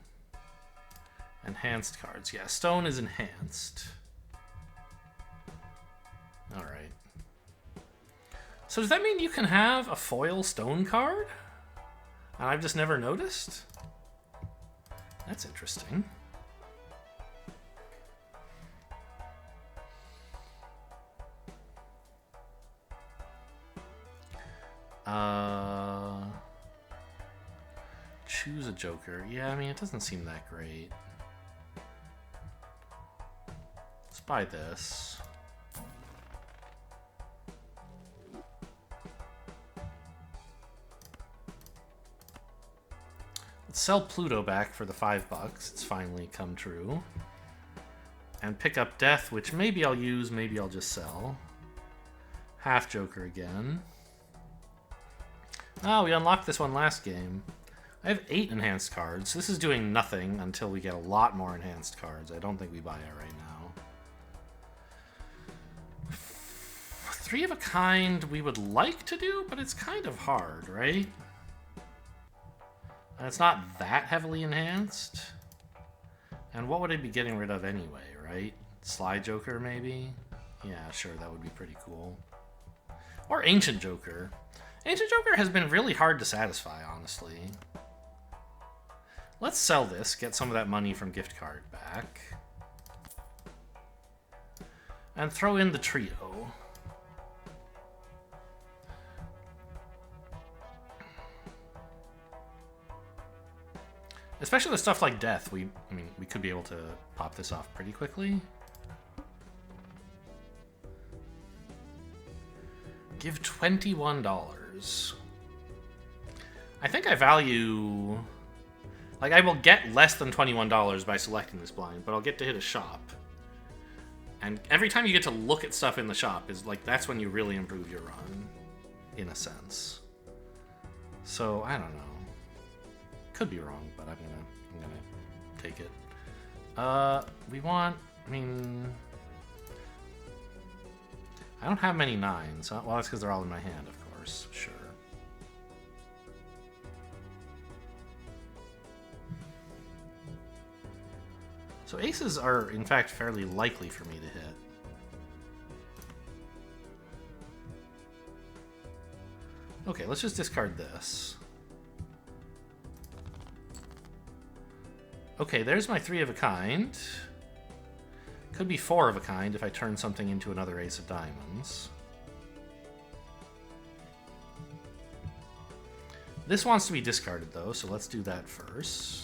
Enhanced cards. Yeah, stone is enhanced. Alright. So does that mean you can have a foil stone card? And I've just never noticed? That's interesting. choose a joker. Yeah, I mean, it doesn't seem that great. Let's buy this. Let's sell Pluto back for the $5. It's finally come true. And pick up Death, which maybe I'll use, maybe I'll just sell. Half Joker again. Oh, we unlocked this one last game. I have 8 enhanced cards. This is doing nothing until we get a lot more enhanced cards. I don't think we buy it right now. 3 of a kind we would like to do, but it's kind of hard, right? And it's not that heavily enhanced. And what would I be getting rid of anyway, right? Sly Joker, maybe? Yeah, sure, that would be pretty cool. Or Ancient Joker. Ancient Joker has been really hard to satisfy, honestly. Let's sell this, get some of that money from gift card back. And throw in the trio. Especially with stuff like Death, we could be able to pop this off pretty quickly. Give $21. I think I value... Like, I will get less than $21 by selecting this blind, but I'll get to hit a shop. And every time you get to look at stuff in the shop is like, that's when you really improve your run, in a sense. So, I don't know. Could be wrong, but I'm gonna take it. We want, I don't have many 9s. Well, that's because they're all in my hand, of course. Sure. So aces are, in fact, fairly likely for me to hit. Okay, let's just discard this. Okay, there's my 3 of a kind. Could be 4 of a kind if I turn something into another ace of diamonds. This wants to be discarded, though, so let's do that first.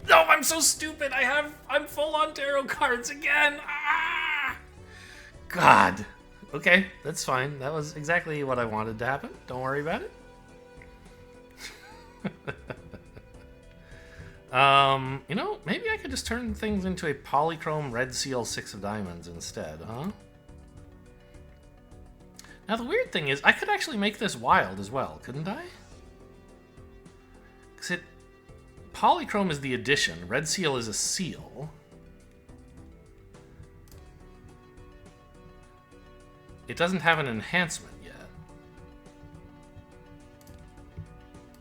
No, I'm so stupid! I'm full on tarot cards again! Ah! God. Okay, that's fine. That was exactly what I wanted to happen. Don't worry about it. You know, maybe I could just turn things into a polychrome red seal 6 of diamonds instead, huh? Now the weird thing is, I could actually make this wild as well, couldn't I? Because polychrome is the addition, red seal is a seal. It doesn't have an enhancement yet.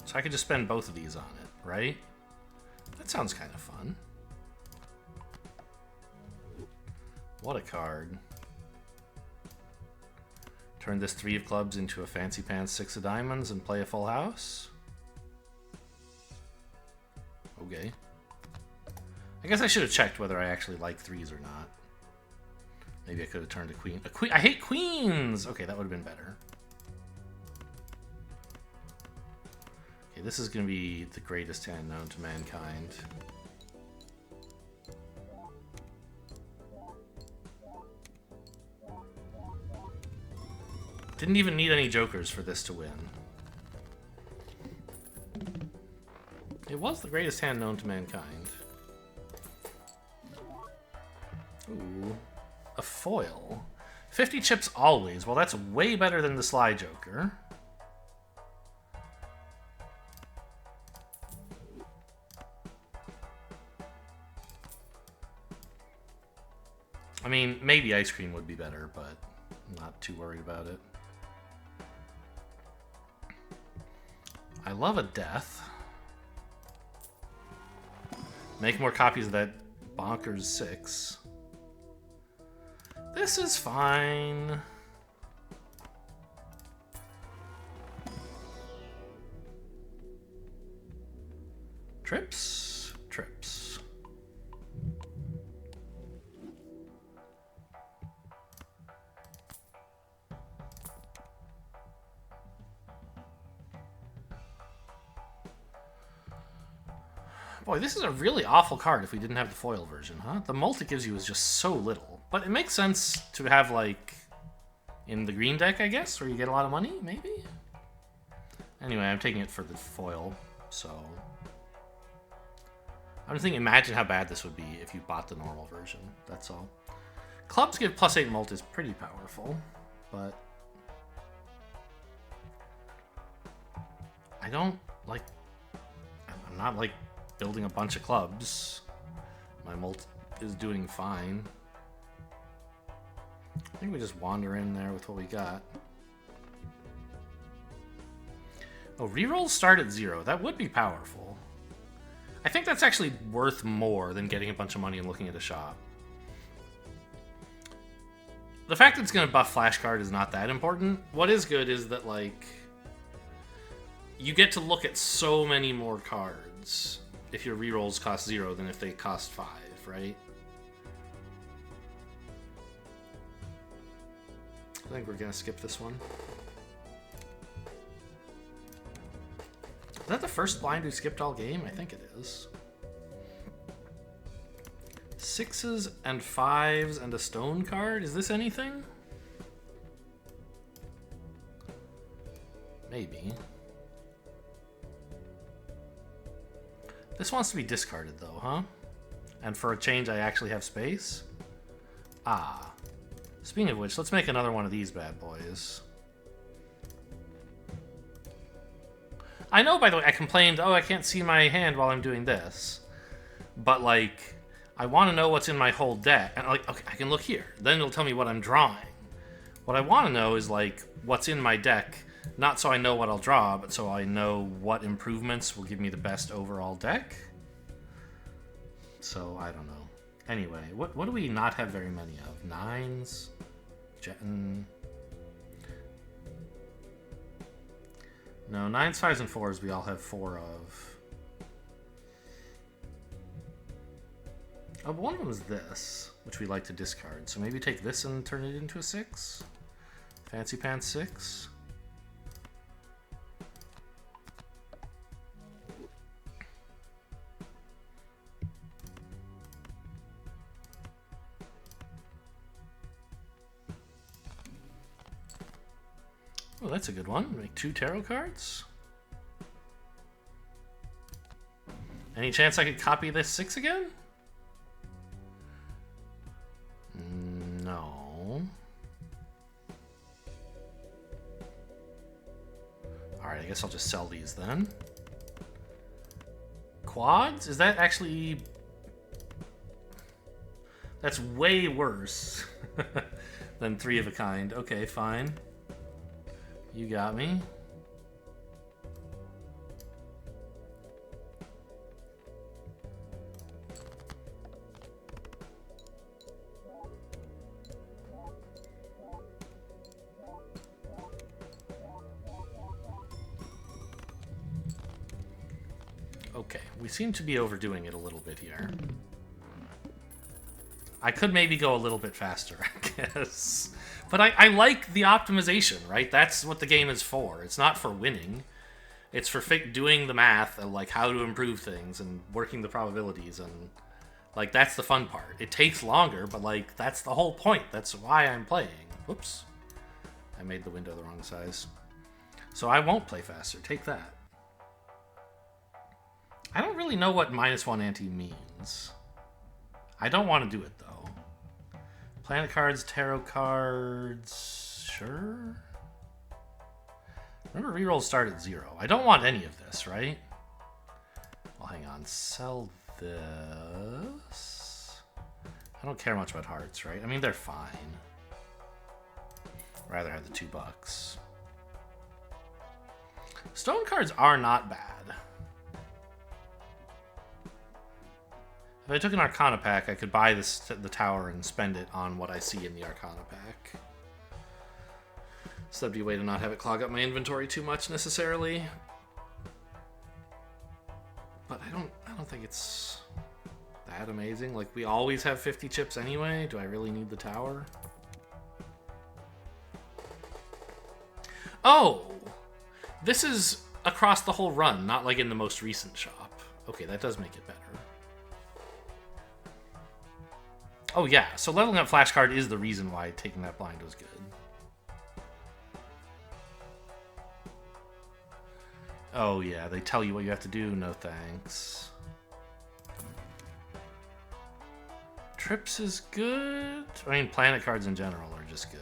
So I could just spend both of these on it, right? That sounds kind of fun. What a card. Turn this 3 of clubs into a fancy pants 6 of diamonds and play a full house? Okay. I guess I should have checked whether I actually like 3s or not. Maybe I could have turned a queen. I hate queens! Okay, that would have been better. Okay, this is going to be the greatest hand known to mankind. Didn't even need any jokers for this to win. It was the greatest hand known to mankind. Ooh, a foil. 50 chips always. Well, that's way better than the Sly Joker. I mean, maybe ice cream would be better, but I'm not too worried about it. I love a death. Make more copies of that bonkers 6. This is fine. Trips? Trips. Boy, this is a really awful card if we didn't have the foil version, huh? The multi gives you is just so little. But it makes sense to have, like, in the green deck, I guess, where you get a lot of money, maybe? Anyway, I'm taking it for the foil, so... I'm just thinking, imagine how bad this would be if you bought the normal version, that's all. Clubs give +8 mult is pretty powerful, but... I don't, like... I'm not, like, building a bunch of clubs. My mult is doing fine. I think we just wander in there with what we got. Oh, rerolls start at 0. That would be powerful. I think that's actually worth more than getting a bunch of money and looking at a shop. The fact that it's going to buff flashcard is not that important. What is good is that, like, you get to look at so many more cards if your rerolls cost 0 than if they cost 5, right? I think we're going to skip this one. Is that the first blind who skipped all game? I think it is. 6s and 5s and a stone card? Is this anything? Maybe. This wants to be discarded though, huh? And for a change I actually have space? Ah. Speaking of which, let's make another one of these bad boys. I know, by the way, I complained, oh, I can't see my hand while I'm doing this. But, like, I want to know what's in my whole deck. And, like, okay, I can look here. Then it'll tell me what I'm drawing. What I want to know is, like, what's in my deck. Not so I know what I'll draw, but so I know what improvements will give me the best overall deck. So, I don't know. Anyway, what do we not have very many of? 9s? Jetton... No, 9s, 5s, and 4s we all have 4 of. Oh, but one of them is this, which we like to discard. So maybe take this and turn it into a 6? Fancy Pants 6? Oh, that's a good one. Make 2 tarot cards. Any chance I could copy this 6 again? No. Alright, I guess I'll just sell these then. Quads? Is that actually... That's way worse than 3 of a kind. Okay, fine. You got me. Okay, we seem to be overdoing it a little bit here. I could maybe go a little bit faster, I guess. But I like the optimization, right? That's what the game is for. It's not for winning. It's for doing the math of, like, how to improve things and working the probabilities. And, like, that's the fun part. It takes longer, but, like, that's the whole point. That's why I'm playing. Whoops. I made the window the wrong size. So I won't play faster. Take that. I don't really know what -1 ante means. I don't want to do it, though. Planet cards, tarot cards... Sure? Remember, rerolls start at 0. I don't want any of this, right? Well, hang on. Sell this... I don't care much about hearts, right? I mean, they're fine. Rather have the $2. Stone cards are not bad. If I took an Arcana pack, I could buy the tower and spend it on what I see in the Arcana pack. So that'd be a way to not have it clog up my inventory too much, necessarily. But I don't think it's that amazing. Like, we always have 50 chips anyway. Do I really need the tower? Oh! This is across the whole run, not like in the most recent shop. Okay, that does make it better. Oh yeah, so leveling up flashcard is the reason why taking that blind was good. Oh yeah, they tell you what you have to do. No thanks. Trips is good. I mean, planet cards in general are just good.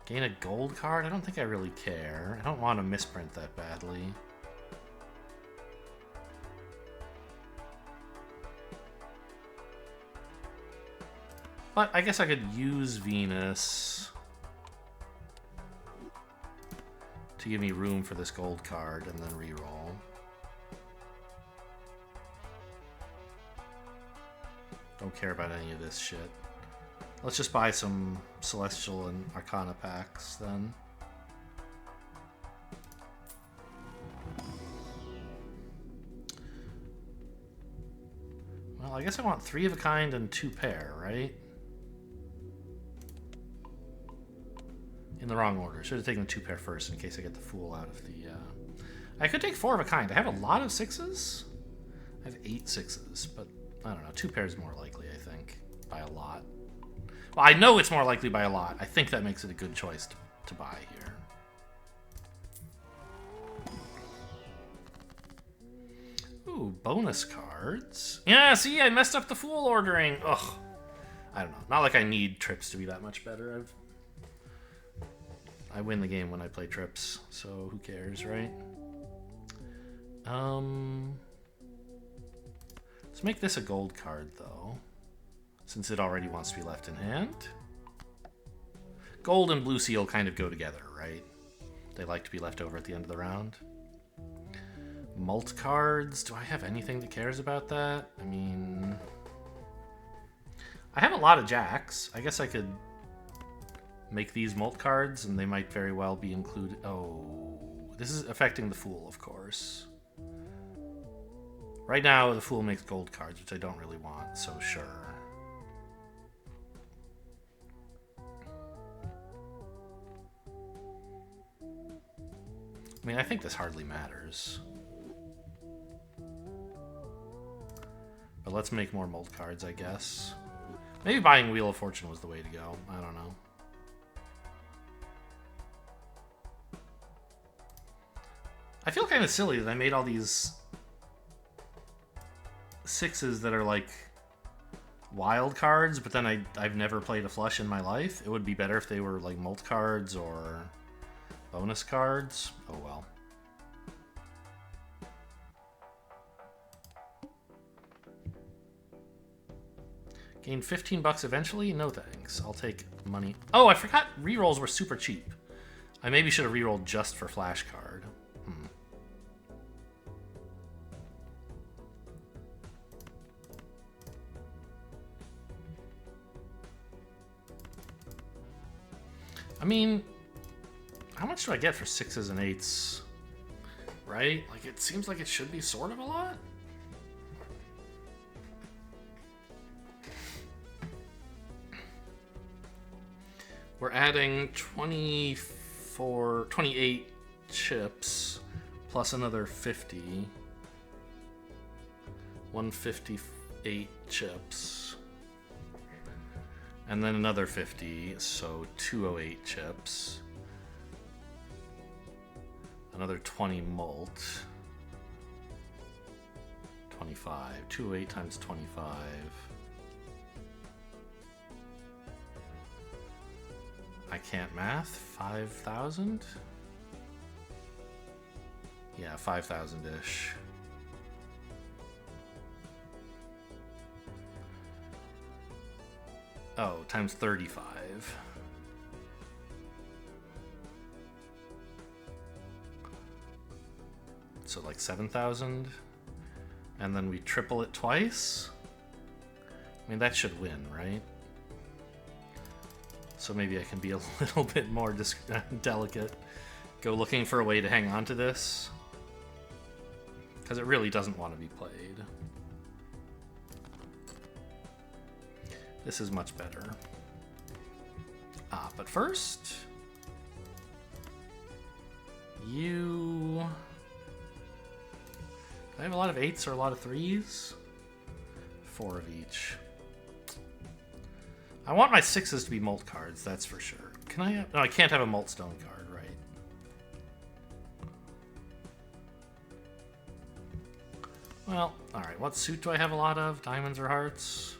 Gain a gold card? I don't think I really care. I don't want to misprint that badly. But I guess I could use Venus to give me room for this gold card and then reroll. Don't care about any of this shit. Let's just buy some Celestial and Arcana packs then. Well, I guess I want 3 of a kind and 2 pair, right? In the wrong order. Should have taken the 2 pair first in case I get the Fool out of the... I could take 4 of a kind. I have a lot of 6s. I have 8 6s, but I don't know. 2 pairs more likely, I think, by a lot. Well, I know it's more likely by a lot. I think that makes it a good choice to buy here. Ooh, bonus cards. Yeah, see, I messed up the Fool ordering. Ugh. I don't know. Not like I need trips to be that much better. I win the game when I play trips, so who cares, right? Let's make this a gold card, though, since it already wants to be left in hand. Gold and blue seal kind of go together, right? They like to be left over at the end of the round. Mult cards. Do I have anything that cares about that? I mean... I have a lot of jacks. I guess I could make these mult cards, and they might very well be included. Oh, this is affecting the Fool, of course. Right now, the Fool makes gold cards, which I don't really want, so sure. I mean, I think this hardly matters. But let's make more mult cards, I guess. Maybe buying Wheel of Fortune was the way to go. I don't know. I feel kind of silly that I made all these 6s that are like wild cards, but then I've never played a flush in my life. It would be better if they were like mult cards or bonus cards. Oh well. Gain 15 bucks eventually? No thanks. I'll take money. Oh, I forgot rerolls were super cheap. I maybe should have rerolled just for flash card. I mean, how much do I get for 6s and 8s? Right? Like, it seems like it should be sort of a lot. We're adding 28 chips plus another 50. 158 chips. And then another 50, so 208 chips. Another 20 mult. 25. 208 times 25. I can't math. 5,000? Yeah, 5,000-ish. Oh, times 35. So like 7,000. And then we triple it twice. I mean, that should win, right? So maybe I can be a little bit more delicate. Go looking for a way to hang on to this. Because it really doesn't want to be played. This is much better. But first, you... Do I have a lot of 8s or a lot of 3s? 4 of each. I want my 6s to be molt cards, that's for sure. Can I have... No, I can't have a molt stone card, right? Well, alright, what suit do I have a lot of? Diamonds or hearts?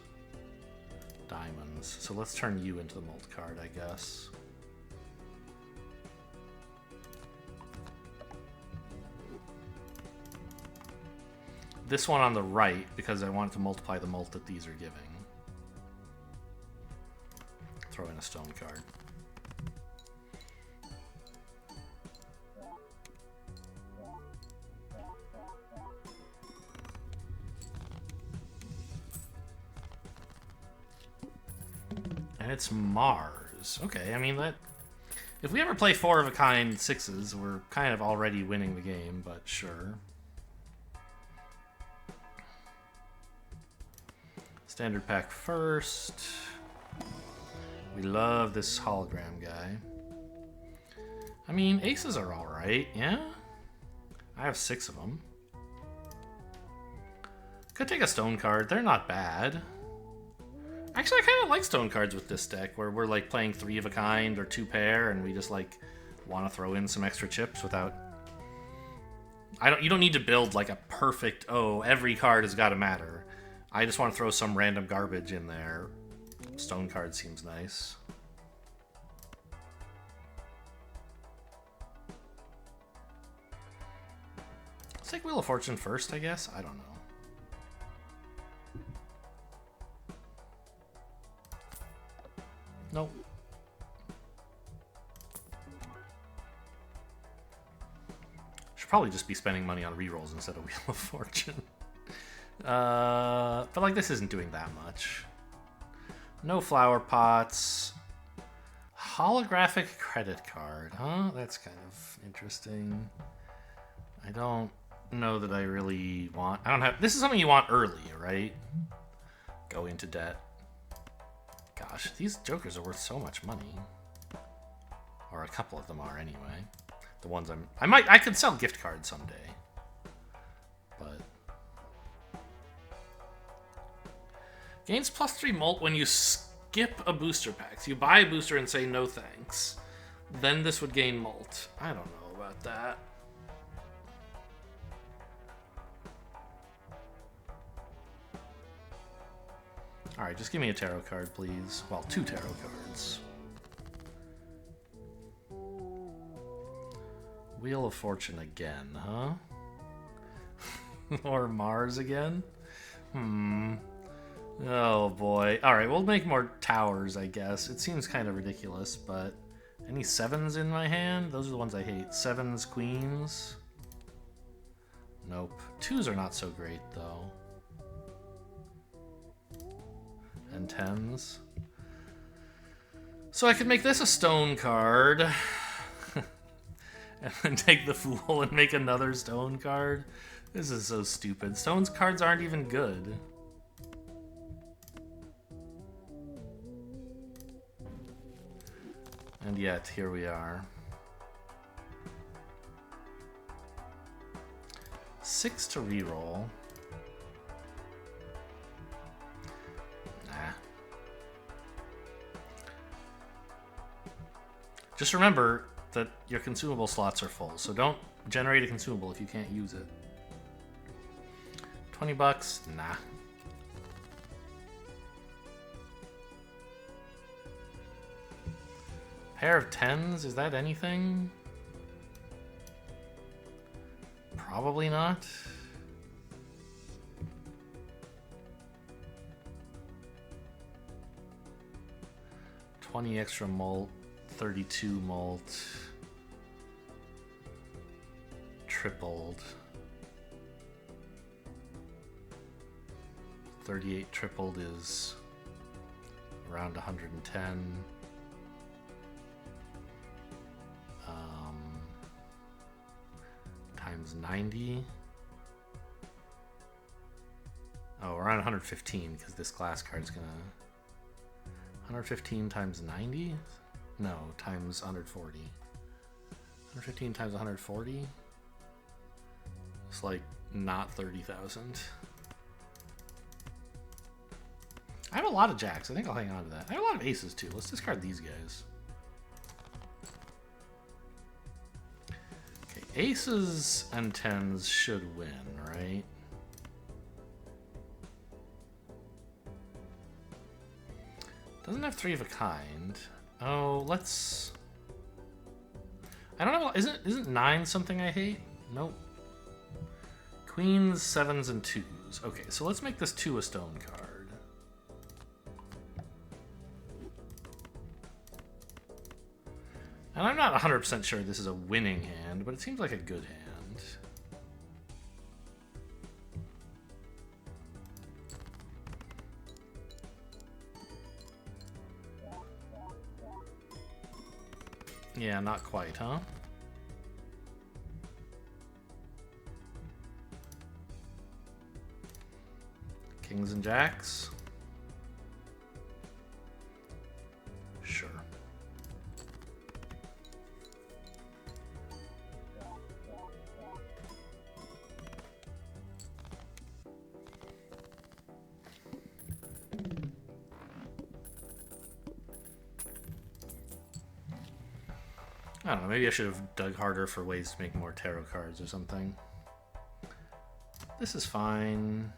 Diamonds. So let's turn you into the molt card, I guess. This one on the right, because I want to multiply the molt that these are giving. Throw in a stone card. And it's Mars. Okay, I mean, that... If we ever play 4 of a kind 6s, we're kind of already winning the game, but sure. Standard pack first. We love this hologram guy. I mean, aces are alright, yeah? I have 6 of them. Could take a stone card. They're not bad. Actually, I kind of like stone cards with this deck, where we're like playing 3 of a kind or 2 pair, and we just like want to throw in some extra chips without... You don't need to build like a perfect, oh, every card has got to matter. I just want to throw some random garbage in there. Stone card seems nice. Let's take Wheel of Fortune first, I guess. I don't know. Nope. Should probably just be spending money on rerolls instead of Wheel of Fortune. But like this isn't doing that much. No flower pots. Holographic credit card, huh? That's kind of interesting. I don't know that I really want... I don't have... This is something you want early, right? Go into debt. Gosh, these jokers are worth so much money. Or a couple of them are, anyway. The ones I could sell gift cards someday. But... Gains +3 molt when you skip a booster pack. So you buy a booster and say no thanks. Then this would gain molt. I don't know about that. Alright, just give me a tarot card, please. Well, 2 tarot cards. Wheel of Fortune again, huh? Or Mars again? Oh boy. Alright, we'll make more towers, I guess. It seems kind of ridiculous, but... Any 7s in my hand? Those are the ones I hate. 7s, queens? Nope. 2s are not so great, though. And 10s. So I could make this a stone card. And then take the Fool and make another stone card. This is so stupid. Stone's cards aren't even good. And yet, here we are. 6 to reroll. Nah. Just remember that your consumable slots are full, so don't generate a consumable if you can't use it. 20 bucks? Nah. Pair of 10s? Is that anything? Probably not. $20 extra molt, 32 molt, tripled, 38 tripled is around 110. Times 90. Oh, around 115 because this glass card's gonna 115 times 90? No, times 140. 115 times 140. It's like not 30,000. I have a lot of jacks. I think I'll hang on to that. I have a lot of aces too. Let's discard these guys. Okay, aces and tens should win, right? Doesn't have three of a kind. Oh, let's... I don't know. Isn't 9 something I hate? Nope. Queens, 7s, and 2s. Okay, so let's make this 2 a stone card. And I'm not 100% sure this is a winning hand, but it seems like a good hand. Yeah, not quite, huh? Kings and jacks. Sure. I don't know, maybe I should have dug harder for ways to make more tarot cards or something. This is fine.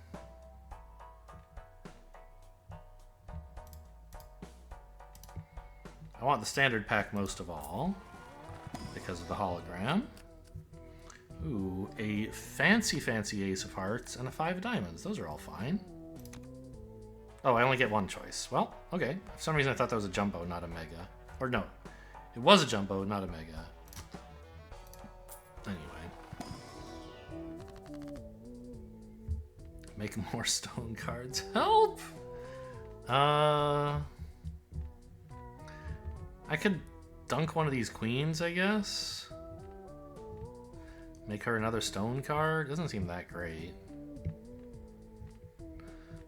I want the standard pack most of all, because of the hologram. Ooh, a fancy ace of hearts and a 5 of diamonds. Those are all fine. Oh, I only get one choice. Well, okay. For some reason I thought that was a jumbo, not a mega. Or no, it was a jumbo, not a mega. Anyway. Make more stone cards. Help! I could dunk one of these queens, I guess. Make her another stone card. Doesn't seem that great.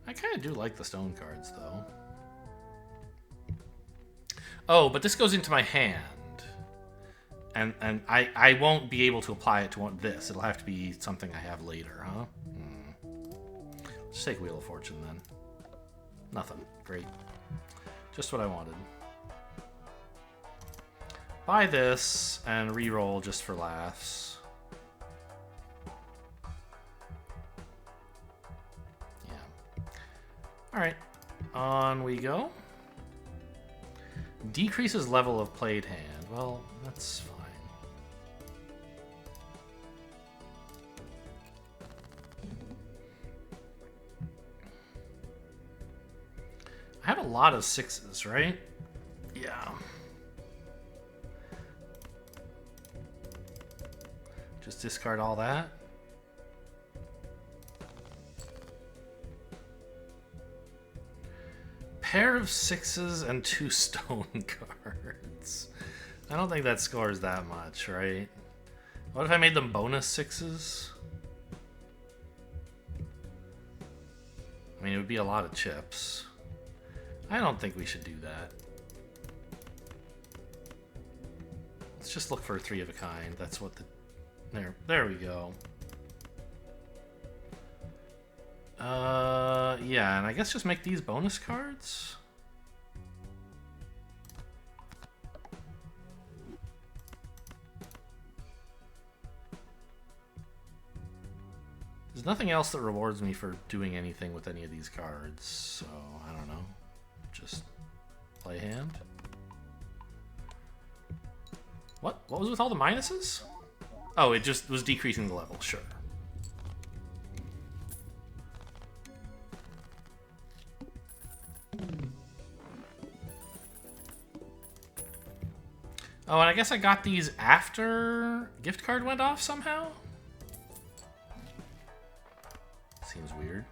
I kind of do like the stone cards, though. Oh, but this goes into my hand. And I won't be able to apply it to this. It'll have to be something I have later, huh? Let's take Wheel of Fortune, then. Nothing. Great. Just what I wanted. Buy this and re-roll just for laughs. Yeah. Alright. On we go. Decreases level of played hand. Well, that's fine. I have a lot of 6s, right? Yeah. Just discard all that. Pair of 6s and 2 stone cards. I don't think that scores that much, right? What if I made them bonus 6s? I mean, it would be a lot of chips. I don't think we should do that. Let's just look for a 3 of a kind. That's what the... There we go. Yeah, and I guess just make these bonus cards? There's nothing else that rewards me for doing anything with any of these cards, so I don't know. Just play hand. What? What was with all the minuses? Oh, it just was decreasing the level, sure. Oh, and I guess I got these after gift card went off somehow? Seems weird.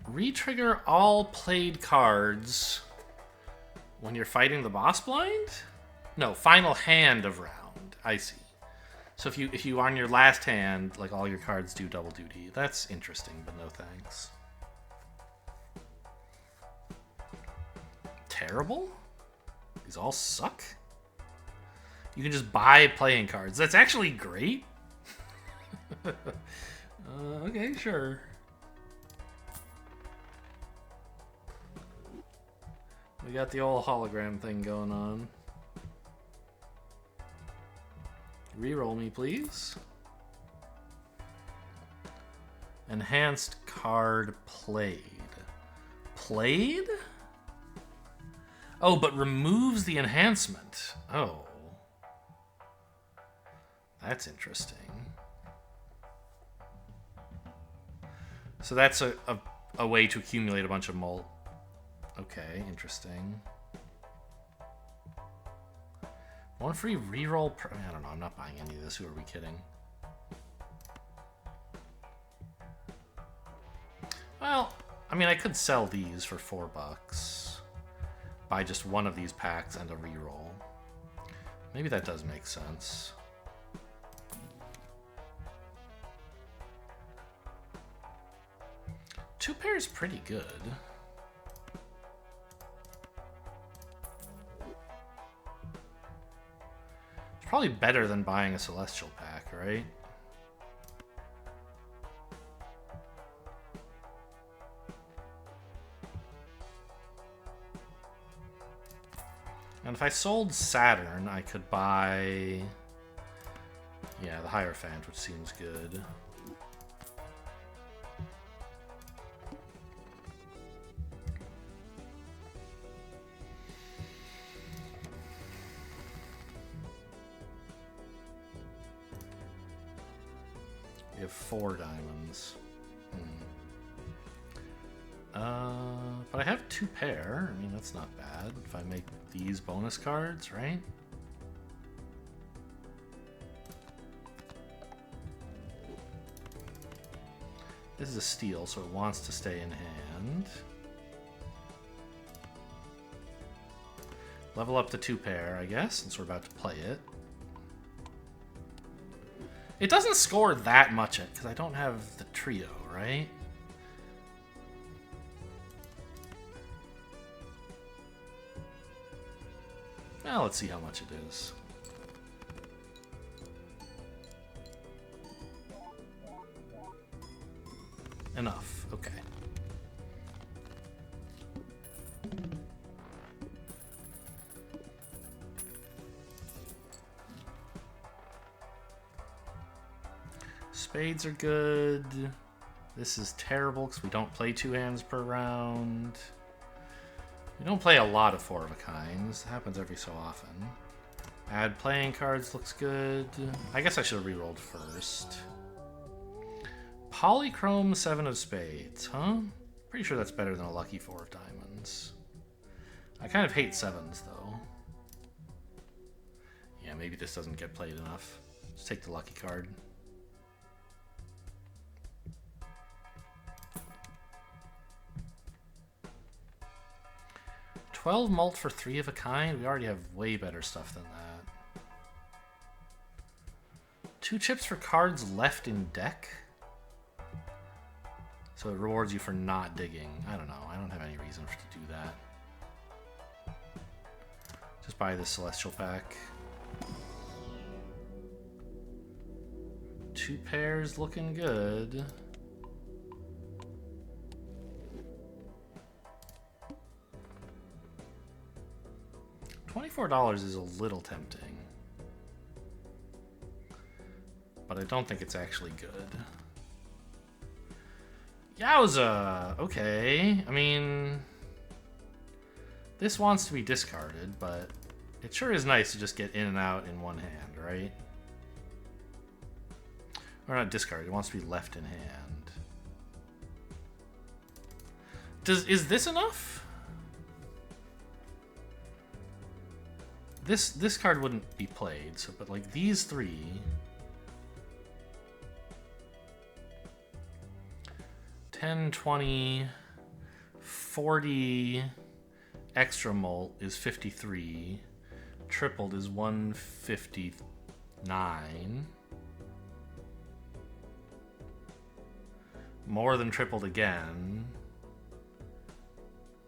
Retrigger all played cards when you're fighting the boss blind? No, final hand of round. I see. So if you on your last hand, like all your cards do double duty. That's interesting, but no thanks. Terrible? These all suck? You can just buy playing cards. That's actually great. Okay, sure. We got the old hologram thing going on. Reroll me, please. Enhanced card played. Played? Oh, but removes the enhancement. Oh. That's interesting. So that's a way to accumulate a bunch of mult. Okay, interesting. One free reroll per... I don't know, I'm not buying any of this. Who are we kidding? Well, I mean, I could sell these for $4. Buy just one of these packs and a reroll. Maybe that does make sense. Two pairs pretty good. It's probably better than buying a Celestial pack, right? And if I sold Saturn, I could buy... yeah, the Hierophant, which seems good. We have 4 diamonds. But I have 2 pair. I mean, that's not bad. If I make these bonus cards, right? This is a steal, so it wants to stay in hand. Level up to 2 pair, I guess, since we're about to play it. It doesn't score that much because I don't have the trio, right? Well, let's see how much it is. Enough. Okay. Spades are good. This is terrible because we don't play 2 hands per round. We don't play a lot of 4 of a kinds. It happens every so often. Add playing cards looks good. I guess I should have re-rolled first. Polychrome 7 of spades, huh? Pretty sure that's better than a lucky 4 of diamonds. I kind of hate 7s, though. Yeah, maybe this doesn't get played enough. Just take the lucky card. $12 mult for 3 of a kind? We already have way better stuff than that. 2 chips for cards left in deck? So it rewards you for not digging. I don't know. I don't have any reason to do that. Just buy this Celestial pack. 2 pairs looking good. $24 is a little tempting. But I don't think it's actually good. Yowza! Okay. I mean... this wants to be discarded, but it sure is nice to just get in and out in one hand, right? Or not discarded, it wants to be left in hand. Is this enough? This card wouldn't be played, so but like these 3... 10, 20, 40 extra mult is 53. Tripled is 159. More than tripled again.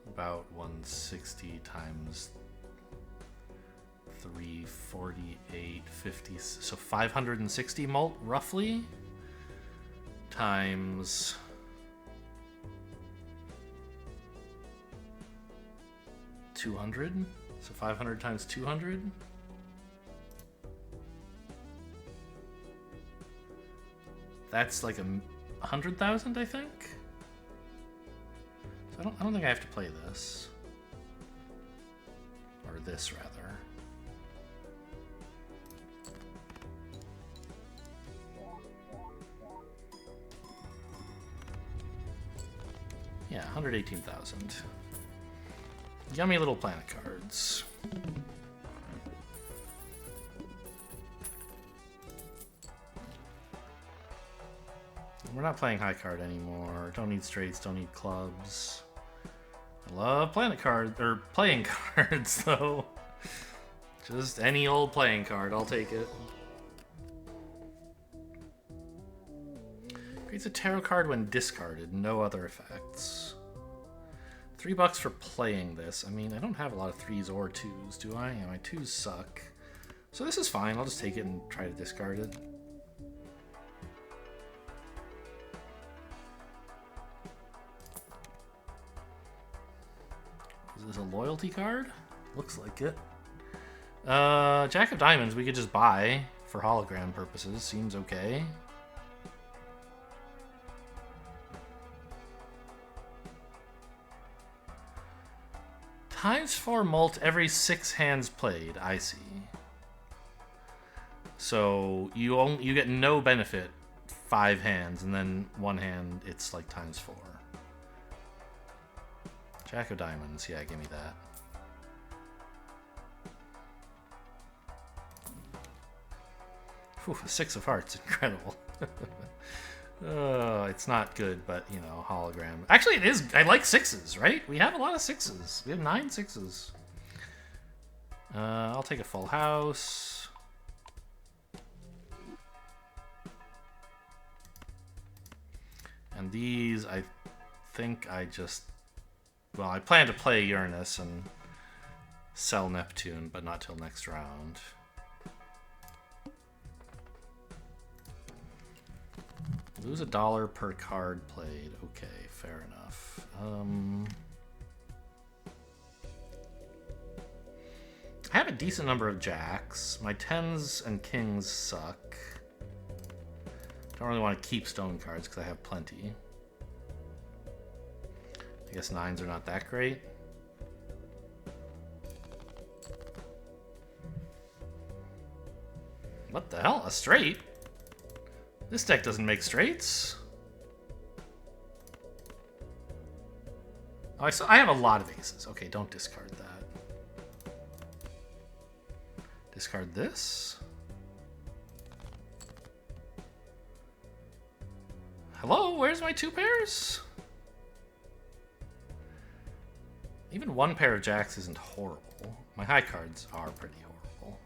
About 160 times 348, 50, so 560 mult, roughly, times 200, so 500 times 200. That's like 100,000, I think. So I don't think I have to play this. Or this, rather. Yeah, 118,000. Yummy little planet cards. We're not playing high card anymore. Don't need straights, don't need clubs. I love planet cards, or playing cards, though. Just any old playing card, I'll take it. Creates a tarot card when discarded, no other effects. $3 for playing this. I mean, I don't have a lot of 3s or 2s, do I? Yeah, my 2s suck. So this is fine, I'll just take it and try to discard it. Is this a loyalty card? Looks like it. Jack of Diamonds we could just buy for hologram purposes. Seems okay. Times 4 mult every 6 hands played. I see. So you get no benefit 5 hands, and then 1 hand it's like times 4. Jack of Diamonds, yeah, give me that. Whew, 6 of Hearts, incredible. It's not good, but, you know, hologram. Actually, it is. I like 6s, right? We have a lot of 6s. We have 9 6s. I'll take a full house. And these, I think I just... Well, I plan to play Uranus and sell Neptune, but not till next round. Lose $1 per card played. Okay, fair enough. I have a decent number of jacks. My 10s and kings suck. Don't really want to keep stone cards because I have plenty. I guess 9s are not that great. What the hell? A straight? This deck doesn't make straights. Oh, I have a lot of aces. Okay, don't discard that. Discard this. Hello, where's my 2 pairs? Even 1 pair of jacks isn't horrible. My high cards are pretty horrible.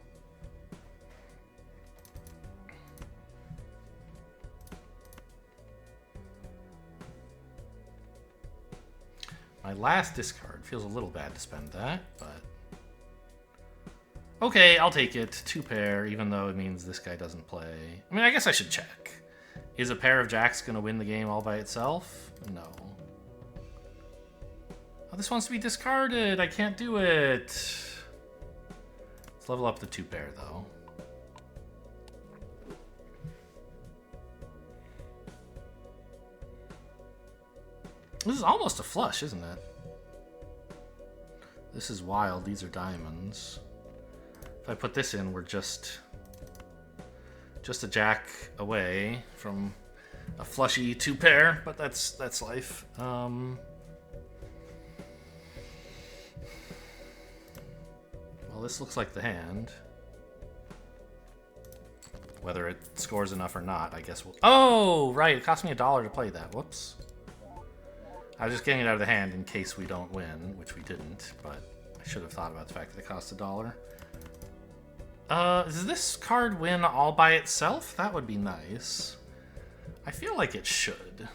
My last discard feels a little bad to spend that, but... Okay, I'll take it. 2 pair, even though it means this guy doesn't play. I mean, I guess I should check. Is a pair of jacks going to win the game all by itself? No. Oh, this wants to be discarded. I can't do it. Let's level up the 2 pair, though. This is almost a flush, isn't it? This is wild. These are diamonds. If I put this in, we're just a jack away from a flushy 2 pair, but that's life. Well, this looks like the hand. Whether it scores enough or not, I guess we'll... Oh, right. It cost me $1 to play that. Whoops. I was just getting it out of the hand in case we don't win, which we didn't, but I should have thought about the fact that it cost $1. Does this card win all by itself? That would be nice. I feel like it should.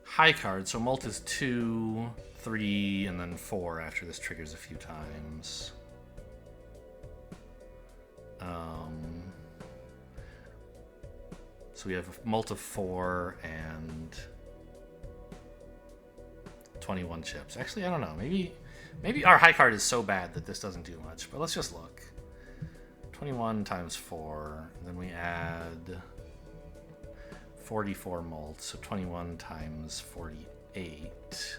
High card, so mult is 2, 3 and then 4 after this triggers a few times. So we have a mult of 4 and 21 chips. Actually, I don't know. Maybe our high card is so bad that this doesn't do much. But let's just look. 21 times 4. And then we add 44 mult. So 21 times 48.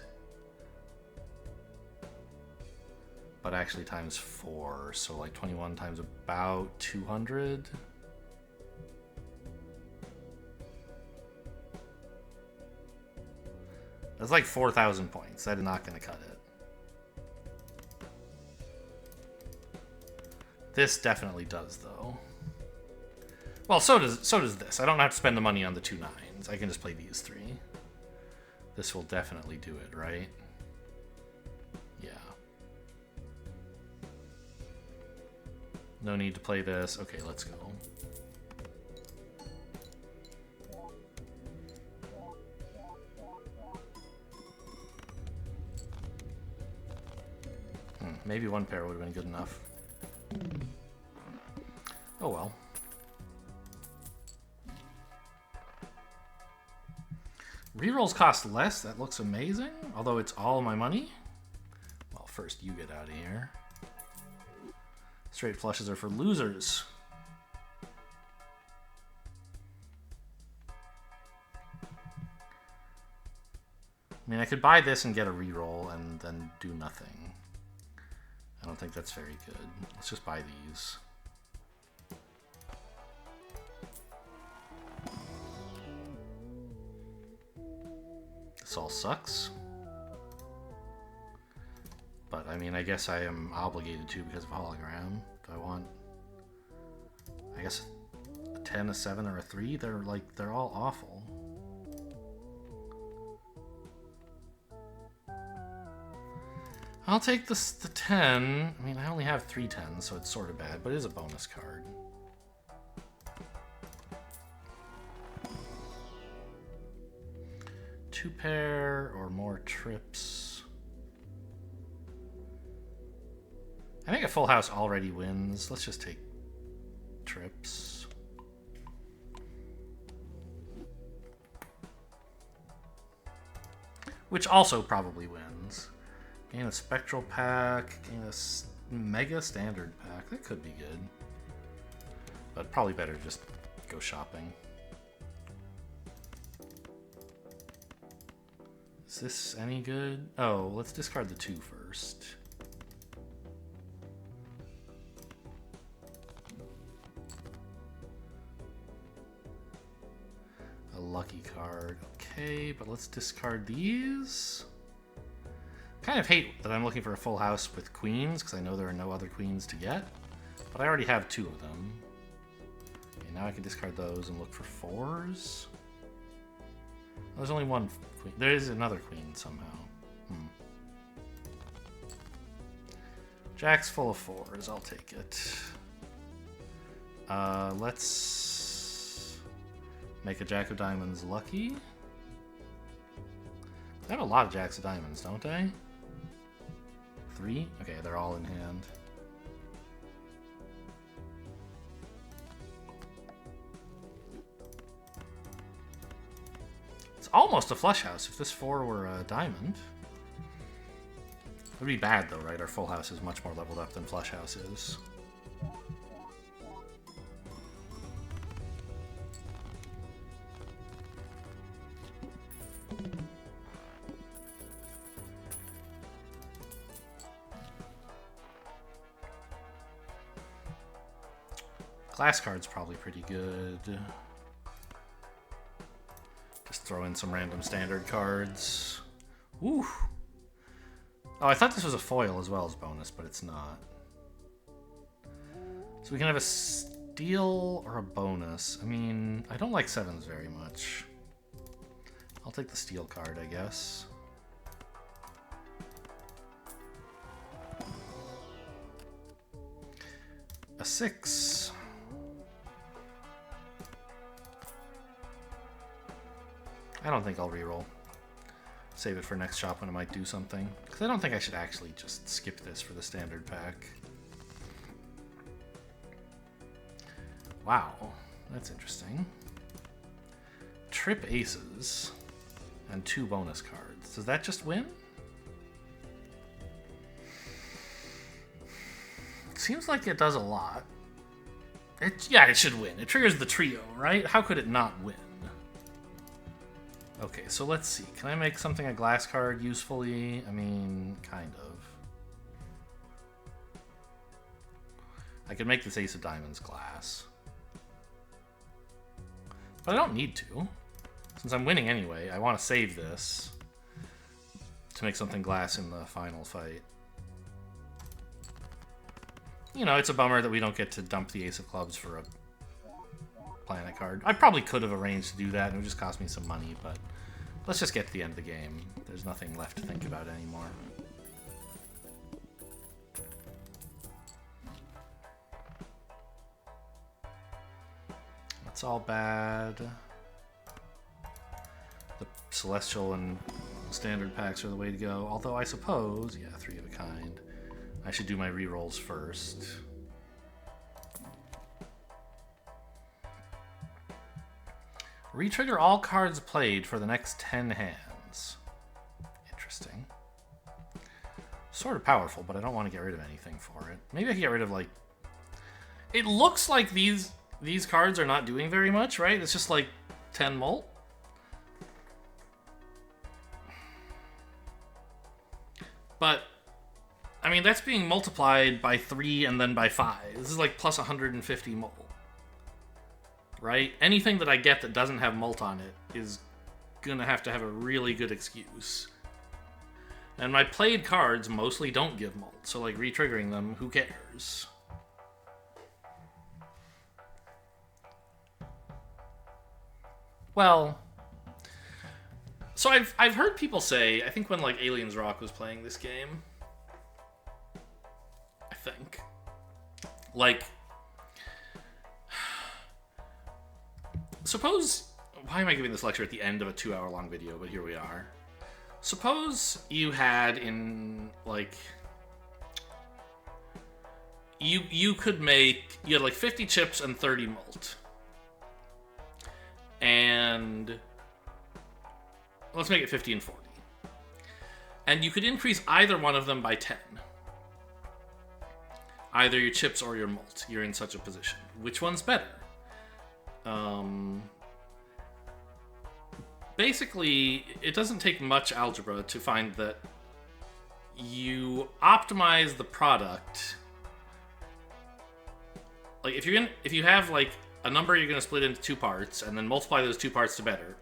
But actually times 4. So like 21 times about 200. That's like 4,000 points. That is not going to cut it. This definitely does, though. Well, so does this. I don't have to spend the money on the 2 9s. I can just play these 3. This will definitely do it, right? Yeah. No need to play this. Okay, let's go. Maybe 1 pair would have been good enough. Oh well. Rerolls cost less. That looks amazing. Although it's all my money. Well, first you get out of here. Straight flushes are for losers. I mean, I could buy this and get a reroll and then do nothing. I don't think that's very good. Let's just buy these. This all sucks. But, I mean, I guess I am obligated to because of hologram. Do I want... I guess a 10, a 7, or a 3? They're all awful. I'll take the 10. I mean, I only have 3 10s, so it's sort of bad, but it is a bonus card. Two pair or more trips. I think a full house already wins. Let's just take trips. Which also probably wins. Gain a spectral pack, gain a mega standard pack. That could be good. But probably better just go shopping. Is this any good? Oh, let's discard the 2 first. A lucky card. Okay, but let's discard these. Kind of hate that I'm looking for a full house with queens because I know there are no other queens to get, but I already have 2 of them. Okay, now I can discard those and look for 4s. Oh, there's only 1 queen. There is another queen somehow. Jack's full of 4s. I'll take it. Let's make a Jack of Diamonds lucky. They have a lot of Jacks of Diamonds, don't they? 3? Okay, they're all in hand. It's almost a flush house if this 4 were a diamond. It would be bad though, right? Our full house is much more leveled up than flush house is. Glass card's probably pretty good. Just throw in some random standard cards. Woo! Oh, I thought this was a foil as well as bonus, but it's not. So we can have a steal or a bonus. I mean, I don't like 7s very much. I'll take the steal card, I guess. A 6. I don't think I'll reroll. Save it for next shop when it might do something. Because I don't think I should actually just skip this for the standard pack. Wow, that's interesting. Trip aces and 2 bonus cards. Does that just win? Seems like it does a lot. Yeah, it should win. It triggers the trio, right? How could it not win? Okay, so let's see. Can I make something a glass card usefully? I mean, kind of. I could make this ace of diamonds glass. But I don't need to. Since I'm winning anyway, I want to save this to make something glass in the final fight. You know, it's a bummer that we don't get to dump the ace of clubs for a planet card. I probably could have arranged to do that, and it would just cost me some money, but let's just get to the end of the game. There's nothing left to think about anymore. That's all bad. The Celestial and standard packs are the way to go, although I suppose, yeah, 3 of a kind. I should do my rerolls first. Retrigger all cards played for the next 10 hands. Interesting. Sort of powerful, but I don't want to get rid of anything for it. Maybe I can get rid of, like... It looks like these cards are not doing very much, right? It's just like 10 molt. But, I mean, that's being multiplied by 3 and then by 5. This is like plus 150 molt. Right? Anything that I get that doesn't have molt on it is gonna have to have a really good excuse. And my played cards mostly don't give molt, so like re-triggering them, who cares? Well, so I've heard people say, I think when like Aliens Rock was playing this game, I think, like, suppose, why am I giving this lecture at the end of a 2-hour-long video, but here we are. Suppose you had in, like, you could make, you had like 50 chips and 30 molt. And let's make it 50 and 40. And you could increase either one of them by 10. Either your chips or your molt. You're in such a position. Which one's better? Basically, it doesn't take much algebra to find that you optimize the product. Like if you have like a number you're going to split into 2 parts and then multiply those 2 parts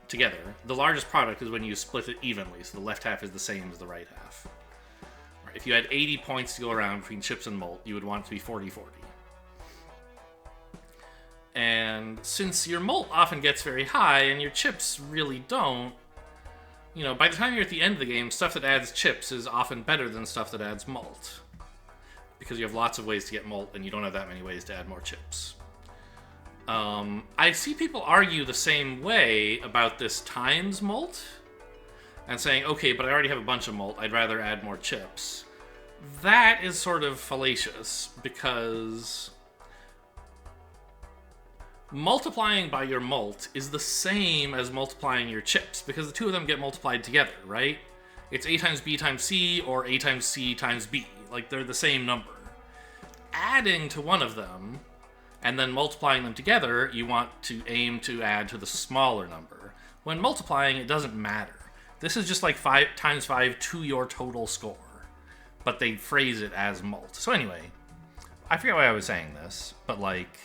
together, the largest product is when you split it evenly, so the left half is the same as the right half. Right, if you had 80 points to go around between chips and molt, you would want it to be 40-40. And since your molt often gets very high and your chips really don't, you know, by the time you're at the end of the game, stuff that adds chips is often better than stuff that adds molt. Because you have lots of ways to get molt and you don't have that many ways to add more chips. I see people argue the same way about this times molt and saying, okay, but I already have a bunch of molt, I'd rather add more chips. That is sort of fallacious because multiplying by your molt is the same as multiplying your chips because the 2 of them get multiplied together, right? It's A times B times C or A times C times B. Like, they're the same number. Adding to one of them and then multiplying them together, you want to aim to add to the smaller number. When multiplying, it doesn't matter. This is just like 5 times 5 to your total score. But they phrase it as molt. So anyway, I forget why I was saying this, but like...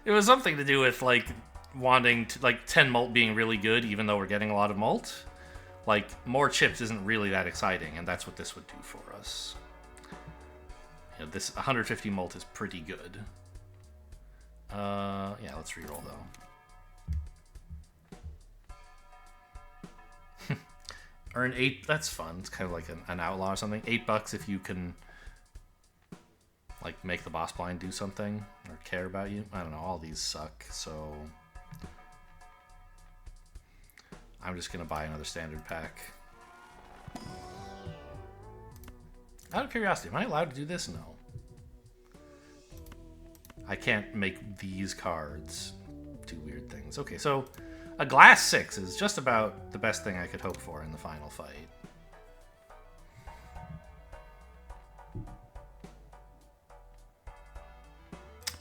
It was something to do with, like, wanting to, like, 10 molt being really good, even though we're getting a lot of molt. Like, more chips isn't really that exciting, and that's what this would do for us. You know, this 150 molt is pretty good. Yeah, let's reroll, though. Earn 8, that's fun. It's kind of like an outlaw or something. $8 if you can... like, make the boss blind do something, or care about you. I don't know, all these suck, so... I'm just going to buy another standard pack. Out of curiosity, am I allowed to do this? No. I can't make these cards do weird things. Okay, so a glass 6 is just about the best thing I could hope for in the final fight.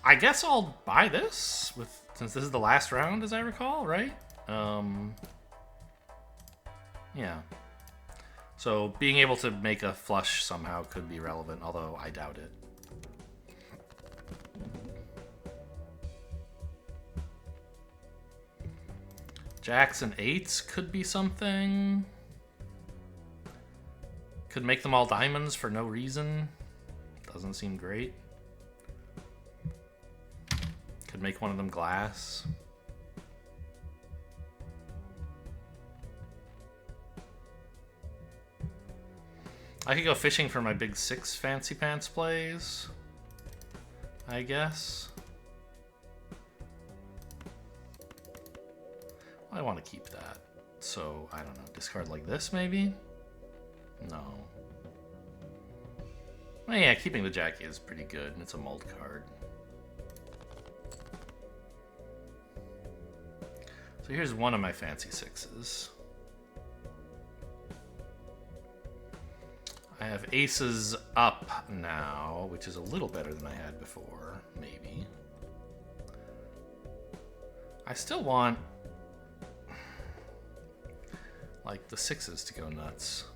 I guess I'll buy this, since this is the last round, as I recall, right? Yeah. So being able to make a flush somehow could be relevant, although I doubt it. Jacks and 8s could be something. Could make them all diamonds for no reason. Doesn't seem great. Could make one of them glass. I could go fishing for my big 6 fancy pants plays, I guess. I want to keep that. So, I don't know, discard like this maybe? No. Well, yeah, keeping the Jackie is pretty good, and it's a mold card. So here's one of my fancy 6s. I have aces up now, which is a little better than I had before, maybe. I still want, like, the 6s to go nuts.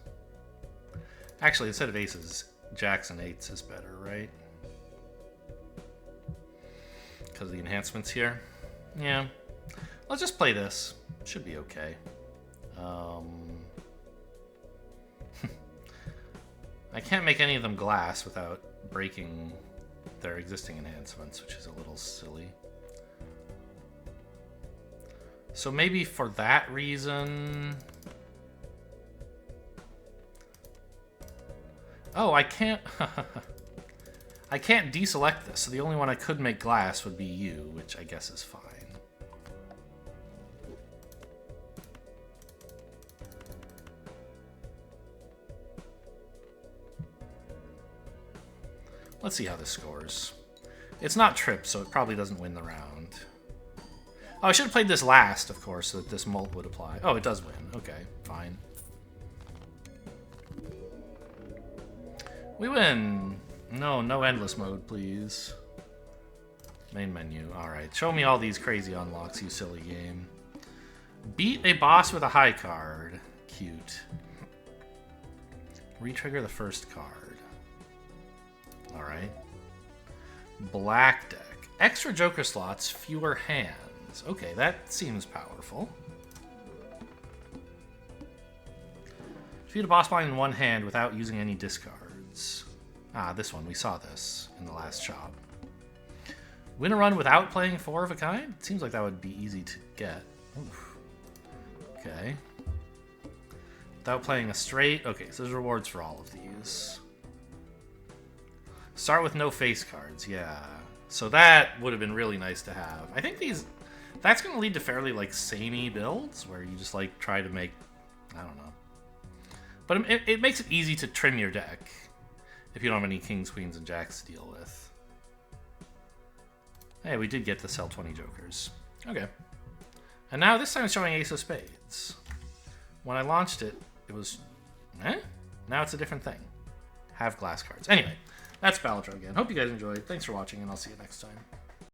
Actually, instead of aces, jacks and 8s is better, right? Because of the enhancements here. Yeah. Let's just play this. Should be okay. I can't make any of them glass without breaking their existing enhancements, which is a little silly. So maybe for that reason... Oh, I can't... I can't deselect this, so the only one I could make glass would be you, which I guess is fine. Let's see how this scores. It's not tripped, so it probably doesn't win the round. Oh, I should have played this last, of course, so that this molt would apply. Oh, it does win. Okay, fine. We win! No, no endless mode, please. Main menu. Alright, show me all these crazy unlocks, you silly game. Beat a boss with a high card. Cute. Retrigger the first card. Alright. Black deck. Extra Joker slots, fewer hands. Okay, that seems powerful. Defeat a boss blind in one hand without using any discards. Ah, this one. We saw this in the last shop. Win a run without playing 4 of a kind? It seems like that would be easy to get. Oof. Okay. Without playing a straight. Okay, so there's rewards for all of these. Start with no face cards, yeah. So that would have been really nice to have. I think that's going to lead to fairly, like, samey builds, where you just, like, try to make, I don't know. But it makes it easy to trim your deck, if you don't have any kings, queens, and jacks to deal with. Hey, we did get to sell 20 jokers. Okay. And now this time it's showing ace of spades. When I launched it, it was, Now it's a different thing. Have glass cards. Anyway. That's Balatro again. Hope you guys enjoyed. Thanks for watching, and I'll see you next time.